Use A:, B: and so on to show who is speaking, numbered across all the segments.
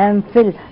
A: MPhil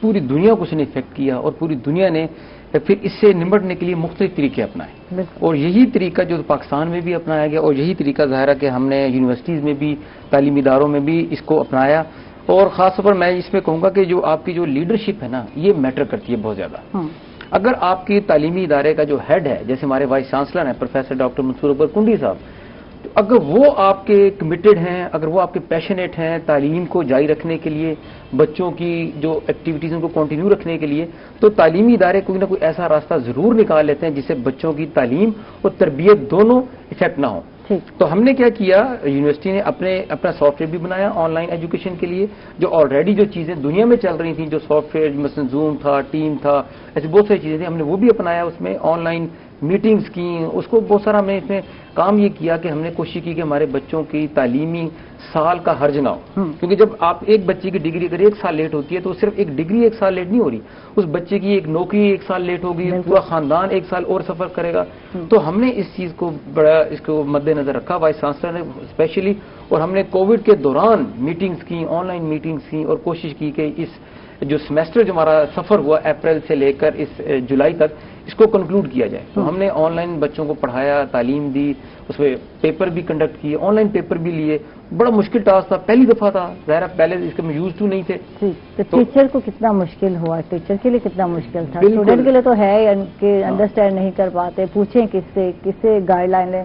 B: پوری دنیا کو اس نے افیکٹ کیا اور پوری دنیا نے پھر اس سے نمٹنے کے لیے مختلف طریقے اپنائے اور یہی طریقہ جو پاکستان میں بھی اپنایا گیا اور یہی طریقہ ظاہر ہے کہ ہم نے یونیورسٹیز میں بھی تعلیمی اداروں میں بھی اس کو اپنایا اور خاص طور پر میں اس میں کہوں گا کہ جو آپ کی جو لیڈرشپ ہے نا یہ میٹر کرتی ہے بہت زیادہ. اگر آپ کی تعلیمی ادارے کا جو ہیڈ ہے جیسے ہمارے وائس چانسلر ہیں پروفیسر ڈاکٹر منصور اکبر کنڈی صاحب, تو اگر وہ آپ کے کمیٹڈ ہیں, اگر وہ آپ کے پیشنیٹ ہیں تعلیم کو جاری رکھنے کے لیے, بچوں کی جو ایکٹیویٹیز ان کو کنٹینیو رکھنے کے لیے, تو تعلیمی ادارے کوئی نہ کوئی ایسا راستہ ضرور نکال لیتے ہیں جس سے بچوں کی تعلیم اور تربیت دونوں افیکٹ نہ ہو. تو ہم نے کیا کیا, یونیورسٹی نے اپنا سافٹ ویئر بھی بنایا آن لائن ایجوکیشن کے لیے, جو آلریڈی جو چیزیں دنیا میں چل رہی تھیں, جو سافٹ ویئر مثلا زوم تھا, ٹیم تھا, ایسی بہت ساری چیزیں تھیں, ہم نے وہ بھی اپنایا. اس میں آن لائن میٹنگز کی, اس کو بہت سارا ہم نے اس میں کام یہ کیا کہ ہم نے کوشش کی کہ ہمارے بچوں کی تعلیمی سال کا حرج نہ ہو, کیونکہ جب آپ ایک بچے کی ڈگری اگر 1 سال لیٹ ہوتی ہے تو صرف ایک ڈگری 1 سال لیٹ نہیں ہو رہی, اس بچے کی ایک نوکری 1 سال لیٹ ہوگی, پورا خاندان 1 سال اور سفر کرے گا. تو ہم نے اس چیز کو بڑا اس کو مد نظر رکھا وائس چانسلر نے اسپیشلی, اور ہم نے کووڈ کے دوران میٹنگز کی, آن لائن میٹنگز کی, اور کوشش کی کہ اس جو سیمسٹر جو ہمارا سفر ہوا اپریل سے لے کر اس جولائی تک, اس کو کنکلوڈ کیا جائے. تو ہم نے آن لائن بچوں کو پڑھایا, تعلیم دی, اس میں پیپر بھی کنڈکٹ کیے, آن لائن پیپر بھی لیے. بڑا مشکل ٹاسک تھا, پہلی دفعہ تھا, ظاہر پہلے اس کے یوز ٹو نہیں تھے.
A: تو ٹیچر کو کتنا مشکل ہوا, ٹیچر کے لیے کتنا مشکل تھا, اسٹوڈنٹ کے لیے تو ہے کہ انڈرسٹینڈ نہیں کر پاتے, پوچھیں کس سے گائیڈ لائن لیں,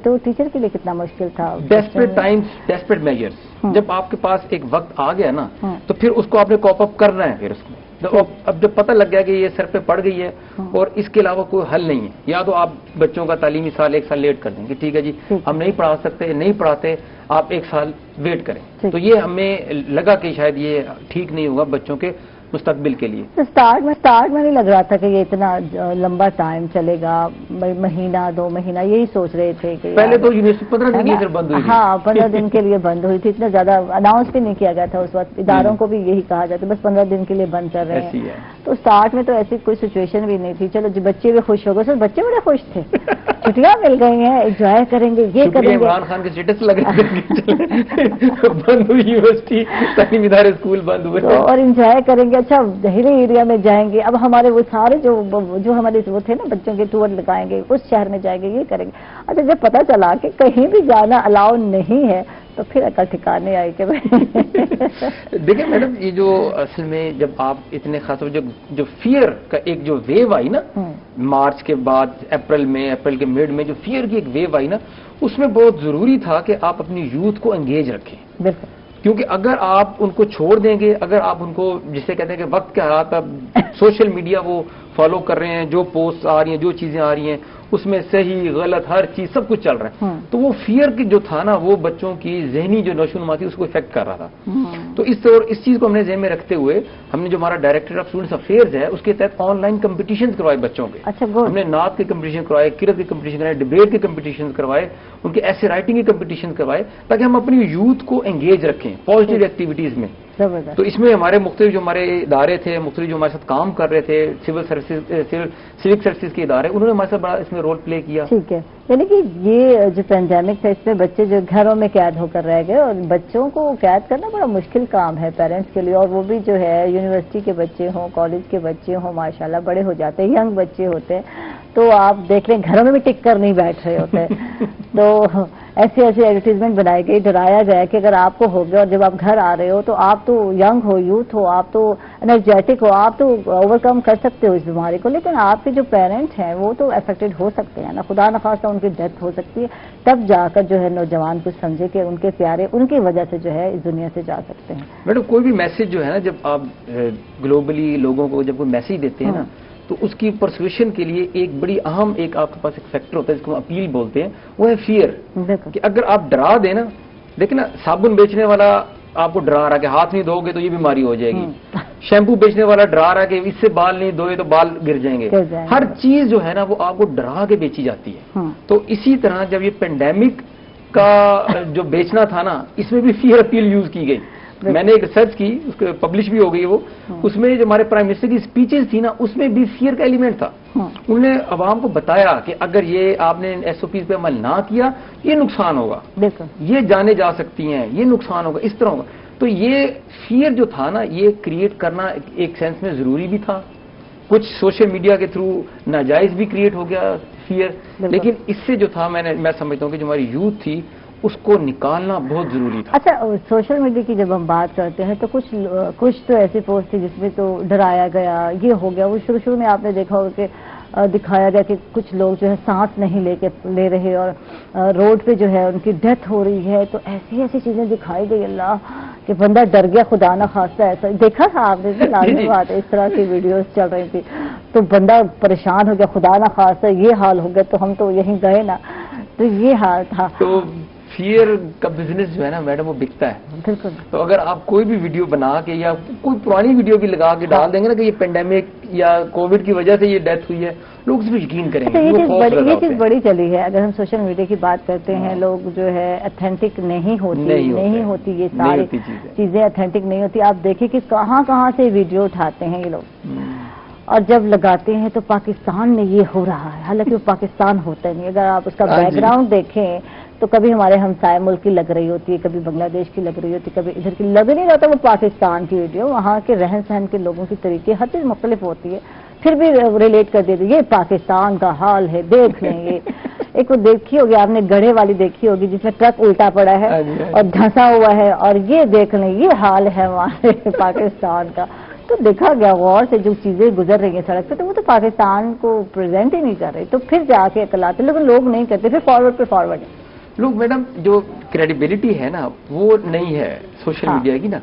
A: تو ٹیچر کے لیے کتنا مشکل تھا.
B: ڈیسپریٹ ٹائمز ڈیسپریٹ میجرز, جب آپ کے پاس ایک وقت آ گیا نا تو پھر اس کو آپ نے کوپ اپ کرنا ہے. پھر اس کو اب جب پتہ لگ گیا کہ یہ سر پہ پڑ گئی ہے اور اس کے علاوہ کوئی حل نہیں ہے, یا تو آپ بچوں کا تعلیمی سال 1 سال لیٹ کر دیں کہ ٹھیک ہے جی ہم نہیں پڑھا سکتے, نہیں پڑھاتے, آپ 1 سال ویٹ کریں. تو یہ ہمیں لگا کہ شاید یہ ٹھیک نہیں ہوگا بچوں کے مستقبل کے لیے.
A: اسٹارٹ میں نہیں لگ رہا تھا کہ یہ اتنا لمبا ٹائم چلے گا, مہینہ 2 مہینہ یہی سوچ رہے تھے کہ
B: پہلے تو یونیورسٹی 15 دن کے لیے بند ہوئی.
A: ہاں 15 دن کے لیے بند ہوئی تھی, اتنا زیادہ اناؤنس بھی نہیں کیا گیا تھا اس وقت, اداروں کو بھی یہی کہا جاتا بس 15 دن کے لیے بند کر رہے ہیں. تو اسٹارٹ میں تو ایسی کوئی سچویشن بھی نہیں تھی. چلو جی بچے بھی خوش ہو گئے, بچے بڑے خوش تھے, چھٹیاں مل گئی ہیں, انجوائے کریں گے, یہ کریں گے.
B: عمران خان کے اسٹیٹس لگ بند ہوئی یونیورسٹی, تعلیمی ادارے اسکول بند ہوئے,
A: اور انجوائے کریں گے. اچھا دہلی ایریا میں جائیں گے, اب ہمارے وہ سارے جو ہمارے وہ تھے نا بچوں کے ٹور لگائیں گے, اس شہر میں جائیں گے, یہ کریں گے. اچھا جب پتہ چلا کہ کہیں بھی جانا الاؤ نہیں ہے تو پھر عقل ٹھکانے آئی کہ
B: دیکھیں میڈم, یہ جو اصل میں جب آپ اتنے خاص طور جو فیئر کا ایک جو ویو آئی نا مارچ کے بعد, اپریل کے مڈ میں جو فیئر کی ایک ویو آئی نا, اس میں بہت ضروری تھا کہ آپ اپنی یوتھ کو انگیج رکھیں.
A: بالکل,
B: کیونکہ اگر آپ ان کو چھوڑ دیں گے, اگر آپ ان کو جسے کہتے ہیں کہ وقت کے حالات اب سوشل میڈیا وہ فالو کر رہے ہیں, جو پوسٹ آ رہی ہیں, جو چیزیں آ رہی ہیں, اس میں صحیح غلط ہر چیز سب کچھ چل رہا ہے, تو وہ فیئر کی جو تھا نا وہ بچوں کی ذہنی جو نشوونما تھی اس کو افیکٹ کر رہا تھا. تو اس چیز کو ہم نے ذہن میں رکھتے ہوئے ہم نے جو ہمارا ڈائریکٹر آف اسٹوڈنٹس افیئرز ہے اس کے تحت آن لائن کمپٹیشن کروائے بچوں کے. ہم نے نعت کے کمپٹیشن کروائے, قرات کے کمپٹیشن کروائے, ڈبیٹ کے کمپٹیشن کروائے, ان کے ایسے رائٹنگ کے کمپٹیشن کروائے, تاکہ ہم اپنی یوتھ کو انگیج رکھیں پازیٹیو ایکٹیویٹیز میں. تو اس میں ہمارے مختلف جو ہمارے ادارے تھے, مختلف جو ہمارے ساتھ کام کر رہے تھے, سیوک سروسز کے ادارے, انہوں نے ہمارے ساتھ بڑا اس میں رول پلے کیا.
A: ٹھیک ہے, یعنی کہ یہ جو پینڈیمک تھا اس میں بچے جو گھروں میں قید ہو کر رہ گئے, اور بچوں کو قید کرنا بڑا مشکل کام ہے پیرنٹس کے لیے, اور وہ بھی جو ہے یونیورسٹی کے بچے ہوں, کالج کے بچے ہوں, ماشاءاللہ بڑے ہو جاتے ہیں, ینگ بچے ہوتے ہیں, تو آپ دیکھ لیں گھروں میں بھی ٹک کر نہیں بیٹھ رہے ہوتے. تو ایسی ایڈورٹیزمنٹ بنائی گئی, ڈرایا گیا کہ اگر آپ کو ہو گیا اور جب آپ گھر آ رہے ہو تو آپ تو ینگ ہو, یوتھ ہو, آپ تو انرجیٹک ہو, آپ تو اوور کم کر سکتے ہو اس بیماری کو, لیکن آپ کے جو پیرنٹ ہیں وہ تو افیکٹڈ ہو سکتے ہیں نا, خدا نخواستہ ان کی ڈیتھ ہو سکتی ہے. تب جا کر جو ہے نوجوان کچھ سمجھے کہ ان کے پیارے ان کی وجہ سے جو ہے اس دنیا سے جا سکتے ہیں.
B: میڈم کوئی بھی میسج جو ہے نا, جب آپ گلوبلی لوگوں کو جب کوئی میسج دیتے ہیں نا, تو اس کی پرسویشن کے لیے ایک بڑی اہم ایک آپ کے پاس ایک فیکٹر ہوتا ہے جس کو اپیل بولتے ہیں, وہ ہے فیئر. کہ اگر آپ ڈرا دیں نا, دیکھیں نا صابن بیچنے والا آپ کو ڈرا رہا ہے کہ ہاتھ نہیں دھو گے تو یہ بیماری ہو جائے گی, شیمپو بیچنے والا ڈرا رہا ہے کہ اس سے بال نہیں دھوئے تو بال گر جائیں گے. ہر چیز جو ہے نا وہ آپ کو ڈرا کے بیچی جاتی ہے. تو اسی طرح جب یہ پینڈیمک کا جو بیچنا تھا نا, اس میں بھی فیئر اپیل یوز کی گئی. میں نے ایک ریسرچ کی, اس کو پبلش بھی ہو گئی وہ, اس میں جو ہمارے پرائم منسٹر کی اسپیچز تھی نا اس میں بھی فیئر کا ایلیمنٹ تھا. انہوں نے عوام کو بتایا کہ اگر یہ آپ نے ایس او پیز پہ عمل نہ کیا یہ نقصان ہوگا, یہ جانیں جا سکتی ہیں, یہ نقصان ہوگا, اس طرح ہوگا. تو یہ فیئر جو تھا نا، یہ کریٹ کرنا ایک سینس میں ضروری بھی تھا. کچھ سوشل میڈیا کے تھرو ناجائز بھی کریٹ ہو گیا فیئر، لیکن اس سے جو تھا میں سمجھتا ہوں کہ جو ہماری یوتھ تھی اس کو نکالنا بہت ضروری تھا.
A: اچھا، سوشل میڈیا کی جب ہم بات کرتے ہیں تو کچھ تو ایسی پوسٹ تھی جس میں تو ڈرایا گیا، یہ ہو گیا. وہ شروع میں آپ نے دیکھا ہوگا کہ دکھایا گیا کہ کچھ لوگ جو ہے سانس نہیں لے رہے اور روڈ پہ جو ہے ان کی ڈیتھ ہو رہی ہے. تو ایسی چیزیں دکھائی گئی اللہ کہ بندہ ڈر گیا، خدا نہ خواستہ. ایسا دیکھا تھا آپ نے؟ لازمی بات ہے، اس طرح کی ویڈیوز چل رہی تھی تو بندہ پریشان ہو گیا، خدا نہ خواستہ یہ حال ہو گیا تو ہم تو یہیں گئے نا. تو یہ حال تھا.
B: تو فیئر کا بزنس جو ہے نا میڈم، وہ بکتا ہے.
A: بالکل.
B: تو اگر آپ کوئی بھی ویڈیو بنا کے یا کوئی پرانی ویڈیو بھی لگا کے ڈال دیں گے نا کہ یہ پینڈیمک یا کووڈ کی وجہ سے یہ ڈیتھ ہوئی ہے، لوگ اس پہ یقین کریں گے.
A: یہ چیز بڑی چلی ہے. اگر ہم سوشل میڈیا کی بات کرتے ہیں، لوگ جو ہے اتھینٹک نہیں ہوتی یہ ساری چیزیں اتھینٹک نہیں ہوتی. آپ دیکھیں کہ کہاں سے ویڈیو اٹھاتے ہیں یہ لوگ اور جب لگاتے ہیں تو پاکستان میں یہ ہو رہا ہے، حالانکہ وہ پاکستان ہوتا نہیں. اگر آپ اس کا بیک گراؤنڈ دیکھیں تو کبھی ہمارے ہمسائے ملک کی لگ رہی ہوتی ہے، کبھی بنگلہ دیش کی لگ رہی ہوتی ہے، کبھی ادھر کی لگ نہیں رہتا. وہ پاکستان کی ویڈیو، وہاں کے رہن سہن کے لوگوں کی طریقے ہر چیز مختلف ہوتی ہے، پھر بھی ریلیٹ کر دیتے یہ پاکستان کا حال ہے، دیکھ لیں. یہ ایک وہ دیکھی ہوگی آپ نے، گڑھے والی دیکھی ہوگی جس میں ٹرک الٹا پڑا ہے اور دھنسا ہوا ہے، اور یہ دیکھ لیں یہ حال ہے ہمارے پاکستان کا. تو دیکھا گیا غور سے جو چیزیں گزر رہی ہیں سڑک پہ، تو وہ تو پاکستان کو پریزنٹ ہی نہیں کر رہے. تو پھر جا کے عقل آتے، لیکن لوگ نہیں کرتے، پھر فارورڈ پہ فارورڈ ہے.
B: لوگ میڈم جو کریڈیبلٹی ہے نا وہ نہیں ہے سوشل میڈیا کی نا.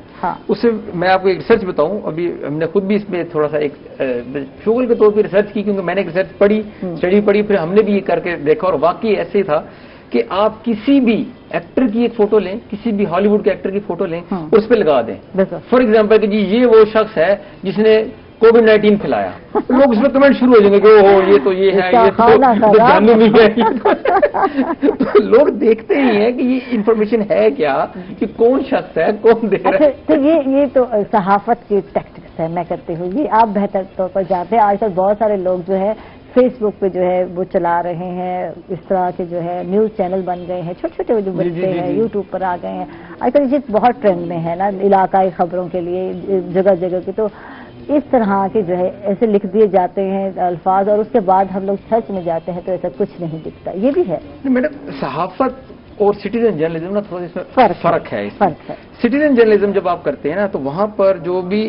B: اس سے میں آپ کو ایک ریسرچ بتاؤں، ابھی ہم نے خود بھی اس میں تھوڑا سا ایک شغل کے طور پہ ریسرچ کی، کیونکہ میں نے ایک ریسرچ اسٹڈی پڑھی، پھر ہم نے بھی یہ کر کے دیکھا اور واقعی ایسے ہی تھا کہ آپ کسی بھی ایکٹر کی ایک فوٹو لیں، کسی بھی ہالی ووڈ کے ایکٹر کی فوٹو لیں، اس پہ لگا دیں. فار ایگزامپل کہ جی یہ وہ شخص ہے جس نے کووڈ-19 پھیلایا، لوگ اس میں کمنٹ شروع ہو جائیں گے کہ اوہ یہ تو یہ ہے، یہ تو جانو نہیں ہے. تو لوگ دیکھتے ہی ہیں کہ یہ انفارمیشن ہے کیا، کہ کون شخص ہے، کون دے رہا ہے.
A: تو یہ تو صحافت کی ٹیکٹکس ہے، میں کرتی ہوں. یہ آپ بہتر طور پر جانتے ہیں. آج کل بہت سارے لوگ جو ہے فیس بک پہ جو ہے وہ چلا رہے ہیں، اس طرح کے جو ہے نیوز چینل بن گئے ہیں، چھوٹے جو بچے ہیں یوٹیوب پر آ گئے ہیں. آج کل یہ چیز بہت ٹرینڈ میں ہے نا، علاقائی خبروں کے لیے جگہ کی. تو اس طرح کے جو ہے ایسے لکھ دیے جاتے ہیں الفاظ، اور اس کے بعد ہم لوگ سرچ میں جاتے ہیں تو ایسا کچھ نہیں دکھتا. یہ بھی ہے
B: میڈم. صحافت اور سٹیزن جرنلزم نا تھوڑا اس میں فرق ہے. سٹیزن جرنلزم جب آپ کرتے ہیں نا تو وہاں پر جو بھی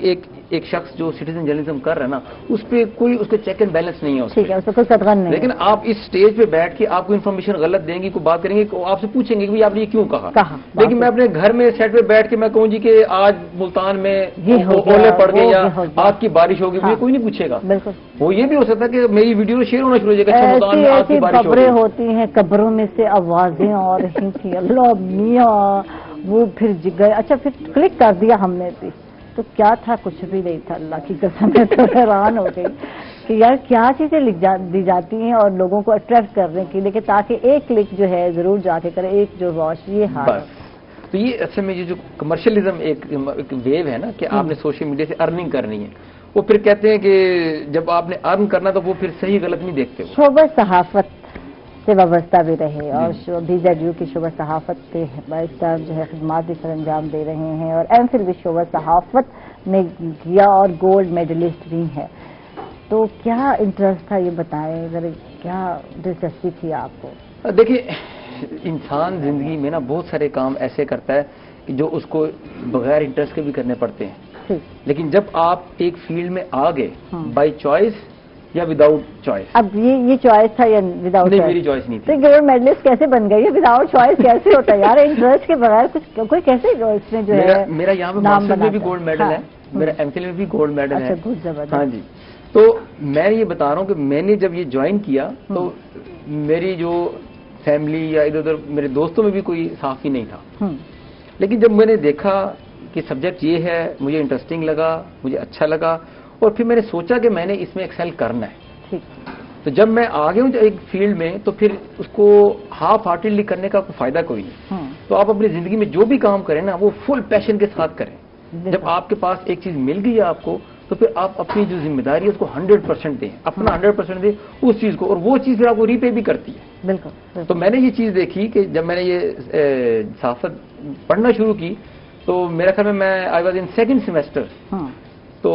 B: ایک شخص جو سٹیزن جرنلزم کر رہا ہے نا، اس پہ کوئی اس کے چیک اینڈ بیلنس نہیں ہے.
A: ٹھیک ہے، اس پہ کوئی قدغن نہیں.
B: لیکن آپ اس سٹیج پہ بیٹھ کے آپ کو انفارمیشن غلط دیں گی، کوئی بات کریں گے، آپ سے پوچھیں گے کہ آپ نے یہ کیوں کہا. لیکن میں اپنے گھر میں سیٹ پہ بیٹھ کے میں کہوں جی کہ آج ملتان میں اولے پڑ گئے یا آگ کی بارش ہوگی، مجھے کوئی نہیں پوچھے گا. بالکل. وہ یہ بھی ہو سکتا ہے کہ میری ویڈیو شیئر ہونا شروع ہو جائے گا، ملتان میں آگ کی بارش ہوگی. خبریں
A: ہوتی ہیں قبروں میں سے آوازیں آ رہی تھیں، اللہ میاں وہ پھر گئے. اچھا پھر کلک کر دیا ہم نے بھی، تو کیا تھا؟ کچھ بھی نہیں تھا. اللہ کی قسم میں تو حیران ہو گئی کہ یار کیا چیزیں لکھ دی جاتی ہیں اور لوگوں کو اٹریکٹ کرنے کے لیے، کہ تاکہ ایک کلک جو ہے ضرور جا کے کرے، ایک جو واچ. یہ حال.
B: تو یہ اصل میں یہ جو کمرشلزم ایک ویو ہے نا کہ آپ نے سوشل میڈیا سے ارننگ کرنی ہے، وہ پھر کہتے ہیں کہ جب آپ نے ارن کرنا تو وہ پھر صحیح غلط نہیں دیکھتے.
A: شعبہ صحافت سے وابستہ بھی رہے اور BZU کی شعبہ صحافت پہ اس طرح جو ہے خدمات بھی سر انجام دے رہے ہیں، اور ایم فل بھی شعبہ صحافت میں کیا اور گولڈ میڈلسٹ بھی ہے. تو کیا انٹرسٹ تھا یہ بتائیں ذرا، کیا دلچسپی تھی آپ کو؟
B: دیکھیے انسان زندگی میں نا بہت سارے کام ایسے کرتا ہے کہ جو اس کو بغیر انٹرسٹ کے بھی کرنے پڑتے ہیں. لیکن جب آپ ایک فیلڈ میں آ گئے بائی چوائس یا وداؤٹ چوائس. اب
A: یہ چوائس تھا یا وداؤٹ؟
B: نہیں، میری چوائس نہیں تھی.
A: تو گولڈ میڈلسٹ کیسے بن گئی؟ وداؤٹ چوائس کیسے ہوتا ہے یار؟ انٹرسٹ کے بغیر کچھ کوئی کیسے اس میں جو ہے؟
B: میرا یہاں پہ ماسٹر میں بھی گولڈ میڈل ہے، میرا ایم فل میں بھی گولڈ میڈل ہے. ہاں جی. تو میں یہ بتا رہا ہوں کہ میں نے جب یہ جوائن کیا تو میری جو فیملی یا ادھر ادھر میرے دوستوں میں بھی کوئی صحافی نہیں تھا. لیکن جب میں نے دیکھا کہ سبجیکٹ یہ ہے، مجھے انٹرسٹنگ لگا، مجھے اچھا لگا، اور پھر میں نے سوچا کہ میں نے اس میں ایکسل کرنا ہے. تو جب میں آ گیا ہوں ایک فیلڈ میں تو پھر اس کو ہاف ہارٹیڈلی کرنے کا کوئی فائدہ کوئی نہیں. تو آپ اپنی زندگی میں جو بھی کام کریں نا وہ فل پیشن کے ساتھ کریں. جب آپ کے پاس ایک چیز مل گئی ہے آپ کو، تو پھر آپ اپنی جو ذمہ داری ہے اس کو 100% دیں، اپنا 100% دیں اس چیز کو، اور وہ چیز پھر آپ کو ری پے بھی کرتی ہے. بالکل. تو میں نے یہ چیز دیکھی کہ جب میں نے یہ صحافت پڑھنا شروع کی تو میرا خیال میں I was in second semester, تو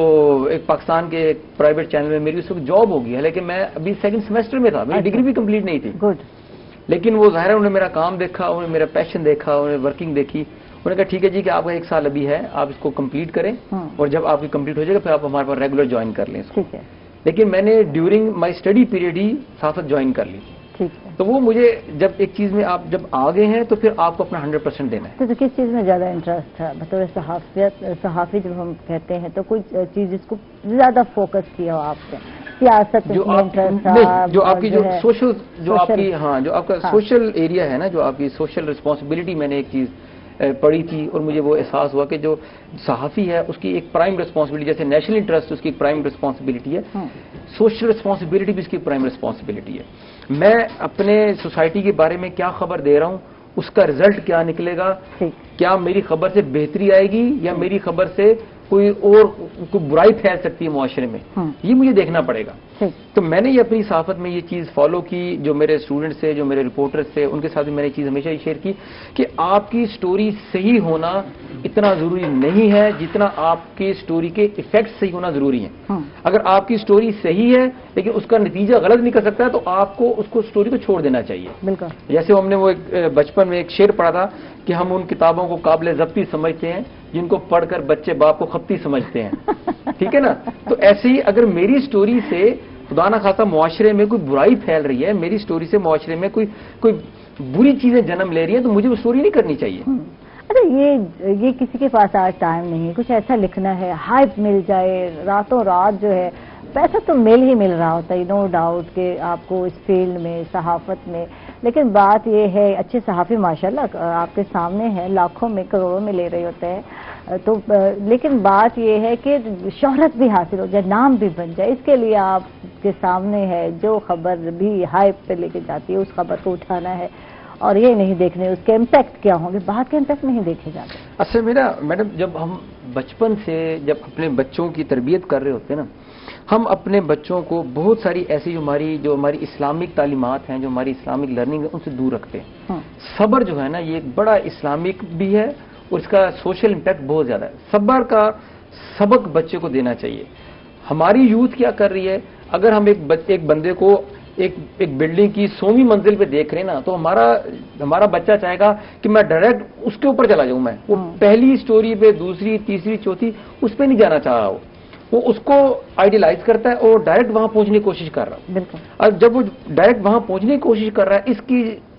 B: ایک پاکستان کے ایک پرائیویٹ چینل میں میری اس وقت جاب ہوگی، حالانکہ میں ابھی سیکنڈ سیمسٹر میں تھا، میری ڈگری بھی کمپلیٹ نہیں تھی. لیکن وہ ظاہر ہے انہوں نے میرا کام دیکھا، انہوں نے میرا پیشن دیکھا، انہوں نے ورکنگ دیکھی. انہوں نے کہا ٹھیک ہے جی کہ آپ کا 1 سال ابھی ہے، آپ اس کو کمپلیٹ کریں اور جب آپ کی کمپلیٹ ہو جائے گا پھر آپ ہمارے پاس ریگولر جوائن کر لیں اس کو. لیکن میں نے ڈیورنگ مائی اسٹڈی پیریڈ ہی صحافت جوائن کر لی. تو وہ مجھے جب ایک چیز میں آپ جب آگے ہیں تو پھر آپ کو اپنا 100% دینا ہے.
A: تو کس چیز میں زیادہ انٹرسٹ تھا بطور صحافی جب ہم کہتے ہیں تو کوئی چیز جس کو زیادہ فوکس کیا ہو آپ نے؟ سیاست میں انٹرسٹ تھا،
B: جو آپ کی جو سوشل، جو آپ کی جو آپ کا سوشل ایریا ہے نا، جو آپ کی سوشل رسپانسبلٹی، میں نے ایک چیز پڑھی تھی اور مجھے وہ احساس ہوا کہ جو صحافی ہے اس کی ایک پرائم رسپانسبلٹی، جیسے نیشنل انٹرسٹ اس کی پرائم رسپانسبلٹی ہے، سوشل رسپانسبلٹی بھی اس کی پرائم رسپانسبلٹی ہے. میں اپنے سوسائٹی کے بارے میں کیا خبر دے رہا ہوں، اس کا رزلٹ کیا نکلے گا، کیا میری خبر سے بہتری آئے گی یا میری خبر سے کوئی اور کوئی برائی پھیل سکتی ہے معاشرے میں، یہ مجھے دیکھنا پڑے گا. تو میں نے یہ اپنی صحافت میں یہ چیز فالو کی. جو میرے اسٹوڈنٹس تھے، جو میرے رپورٹرز تھے، ان کے ساتھ بھی میں نے یہ چیز ہمیشہ ہی شیئر کی کہ آپ کی سٹوری صحیح ہونا اتنا ضروری نہیں ہے جتنا آپ کی سٹوری کے ایفیکٹ صحیح ہونا ضروری ہے. اگر آپ کی سٹوری صحیح ہے لیکن اس کا نتیجہ غلط نکل سکتا ہے تو آپ کو اس کو سٹوری کو چھوڑ دینا چاہیے. بالکل. جیسے ہم نے وہ بچپن میں ایک شعر پڑھا تھا کہ ہم ان کتابوں کو قابل ضبطی سمجھتے ہیں جن کو پڑھ کر بچے باپ کو خپتی سمجھتے ہیں. ٹھیک ہے نا؟ تو ایسے ہی اگر میری سٹوری سے خدا نہ خاصا معاشرے میں کوئی برائی پھیل رہی ہے، میری سٹوری سے معاشرے میں کوئی بری چیزیں جنم لے رہی ہیں تو مجھے وہ سٹوری نہیں کرنی چاہیے.
A: اچھا، یہ کسی کے پاس آج ٹائم نہیں ہے، کچھ ایسا لکھنا ہے ہائپ مل جائے راتوں رات، جو ہے پیسہ تو مل ہی مل رہا ہوتا ہے، نو ڈاؤٹ کہ آپ کو اس فیلڈ میں، صحافت میں. لیکن بات یہ ہے، اچھے صحافی ماشاءاللہ آپ کے سامنے ہیں، لاکھوں میں کروڑوں میں لے رہے ہوتے ہیں، تو لیکن بات یہ ہے کہ شہرت بھی حاصل ہو جائے، نام بھی بن جائے، اس کے لیے آپ کے سامنے ہے جو خبر بھی ہائپ پہ لے کے جاتی ہے اس خبر کو اٹھانا ہے اور یہ نہیں دیکھنے اس کے امپیکٹ کیا ہوں گے، بات کے امپیکٹ نہیں دیکھے جاتے.
B: اصل میں میڈم جب ہم بچپن سے جب اپنے بچوں کی تربیت کر رہے ہوتے ہیں نا، ہم اپنے بچوں کو بہت ساری ایسی جو ہماری اسلامک تعلیمات ہیں، جو ہماری اسلامک لرننگ ہے، ان سے دور رکھتے ہیں. صبر جو ہے نا یہ ایک بڑا اسلامک بھی ہے اور اس کا سوشل امپیکٹ بہت زیادہ ہے. صبر کا سبق بچے کو دینا چاہیے. ہماری یوتھ کیا کر رہی ہے، اگر ہم ایک بندے کو ایک بلڈنگ کی 100ویں منزل پہ دیکھ رہے ہیں نا تو ہمارا بچہ چاہے گا کہ میں ڈائریکٹ اس کے اوپر چلا جاؤں. میں وہ پہلی سٹوری پہ، دوسری، تیسری، چوتھی اس پہ نہیں جانا چاہ رہا. وہ اس کو آئیڈیلائز کرتا ہے اور ڈائریکٹ وہاں پہنچنے کی کوشش کر رہا ہے. بالکل. اور جب وہ ڈائریکٹ وہاں پہنچنے کی کوشش کر رہا ہے،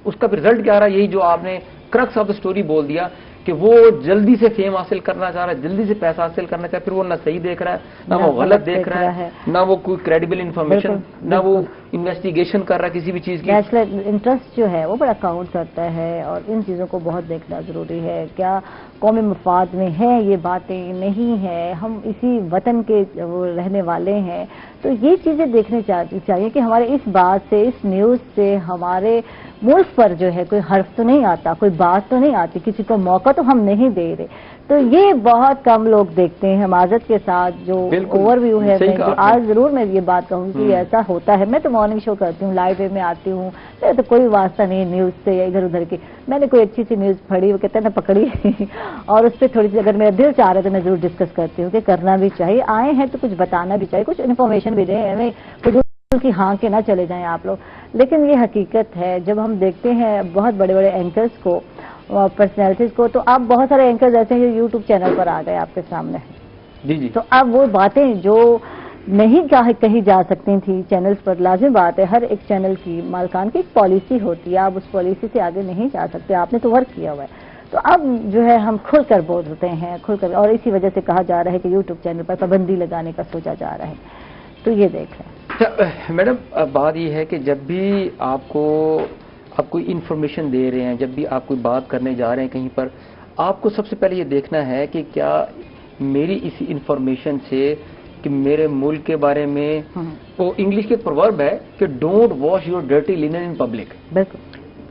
B: اس کا رزلٹ کیا آ رہا ہے، یہی جو آپ نے کرکس آف دا سٹوری بول دیا کہ وہ جلدی سے فیم حاصل کرنا چاہ رہا ہے، جلدی سے پیسہ حاصل کرنا چاہ رہا ہے. پھر وہ نہ صحیح دیکھ رہا ہے، نہ وہ غلط دیکھ رہا ہے، نہ وہ کوئی کریڈیبل انفارمیشن، نہ وہ انویسٹیگیشن کر رہا ہے کسی بھی چیز کی.
A: نیشنل انٹرسٹ جو ہے وہ بڑا کاؤنٹ کرتا ہے اور ان چیزوں کو بہت دیکھنا ضروری ہے. کیا قومی مفاد میں ہیں یہ باتیں، نہیں ہے، ہم اسی وطن کے وہ رہنے والے ہیں، تو یہ چیزیں دیکھنی چاہیے کہ ہمارے اس بات سے، اس نیوز سے ہمارے ملک پر جو ہے کوئی حرف تو نہیں آتا، کوئی بات تو نہیں آتی، کسی کو موقع تو ہم نہیں دے رہے. تو یہ بہت کم لوگ دیکھتے ہیں. معذرت کے ساتھ جو اوور ویو ہے، آج ضرور میں یہ بات کہوں کہ ایسا ہوتا ہے. میں تو مارننگ شو کرتی ہوں، لائیو وے میں آتی ہوں، میرا تو کوئی واسطہ نہیں نیوز سے یا ادھر ادھر کی. میں نے کوئی اچھی سی نیوز پڑھی، وہ کہتے ہیں نا پکڑی اور اس پہ تھوڑی سی اگر میرا دل چاہ رہا ہے تو میں ضرور ڈسکس کرتی ہوں کہ کرنا بھی چاہیے. آئے ہیں تو کچھ بتانا بھی چاہیے، کچھ انفارمیشن بھی دیں، ہمیں کی ہاں کے نہ چلے جائیں آپ لوگ. لیکن یہ حقیقت ہے جب ہم دیکھتے ہیں بہت بڑے بڑے اینکرز کو، پرسنالٹیز کو، تو اب بہت سارے اینکرز ایسے ہیں جو یوٹیوب چینل پر آ گئے آپ کے سامنے. جی. تو اب وہ باتیں جو نہیں کہیں جا سکتی تھی چینلز پر، لازم بات ہے ہر ایک چینل کی مالکان کی ایک پالیسی ہوتی ہے، آپ اس پالیسی سے آگے نہیں جا سکتے. آپ نے تو ورک کیا ہوا ہے، تو اب جو ہے ہم کھل کر بولتے ہیں، کھل کر، اور اسی وجہ سے کہا جا رہا ہے کہ یوٹیوب چینل پر پابندی لگانے کا سوچا جا رہا ہے. تو یہ دیکھ لیں.
B: میڈم بات یہ ہے کہ جب بھی آپ کوئی انفارمیشن دے رہے ہیں، جب بھی آپ کوئی بات کرنے جا رہے ہیں کہیں پر، آپ کو سب سے پہلے یہ دیکھنا ہے کہ کیا میری اسی انفارمیشن سے کہ میرے ملک کے بارے میں، وہ انگلش کے پروورب ہے کہ don't wash your dirty linen in public.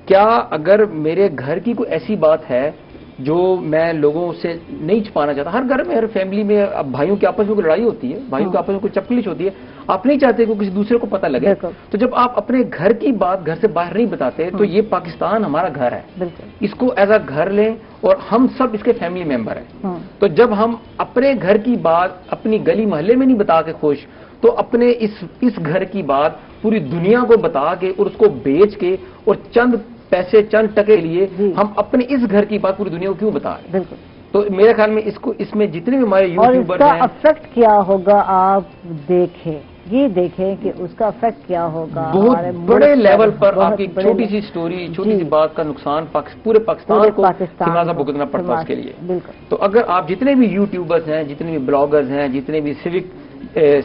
B: کیا اگر میرے گھر کی کوئی ایسی بات ہے جو میں لوگوں سے نہیں چھپانا چاہتا. ہر گھر میں ہر فیملی میں اب بھائیوں کے آپس میں کوئی لڑائی ہوتی ہے, بھائیوں کے آپس میں کوئی چپکلش ہوتی ہے, آپ نہیں چاہتے کہ کسی دوسرے کو پتہ لگے. تو جب آپ اپنے گھر کی بات گھر سے باہر نہیں بتاتے تو یہ پاکستان ہمارا گھر ہے, اس کو ایز اے گھر لیں اور ہم سب اس کے فیملی ممبر ہیں. تو جب ہم اپنے گھر کی بات اپنی گلی محلے میں نہیں بتا کے خوش, تو اپنے اس گھر کی بات پوری دنیا کو بتا کے اور اس کو بیچ کے اور چند پیسے چند ٹکے لیے ہم اپنے اس گھر کی بات پوری دنیا کو کیوں بتا رہے ہیں؟ بالکل. تو میرے خیال میں اس میں جتنے بھی ہمارے یوٹیوبر ہیں,
A: اور اس کا افیکٹ کیا ہوگا آپ دیکھیں, یہ دیکھیں کہ اس کا افیکٹ کیا ہوگا.
B: بہت بڑے لیول پر آپ کی چھوٹی سی سٹوری, چھوٹی سی بات کا نقصان پورے پاکستان کو خمیازہ بھگتنا پڑتا اس کے لیے. تو اگر آپ جتنے بھی یوٹیوبرز ہیں, جتنے بھی بلاگرز ہیں, جتنے بھی سیوک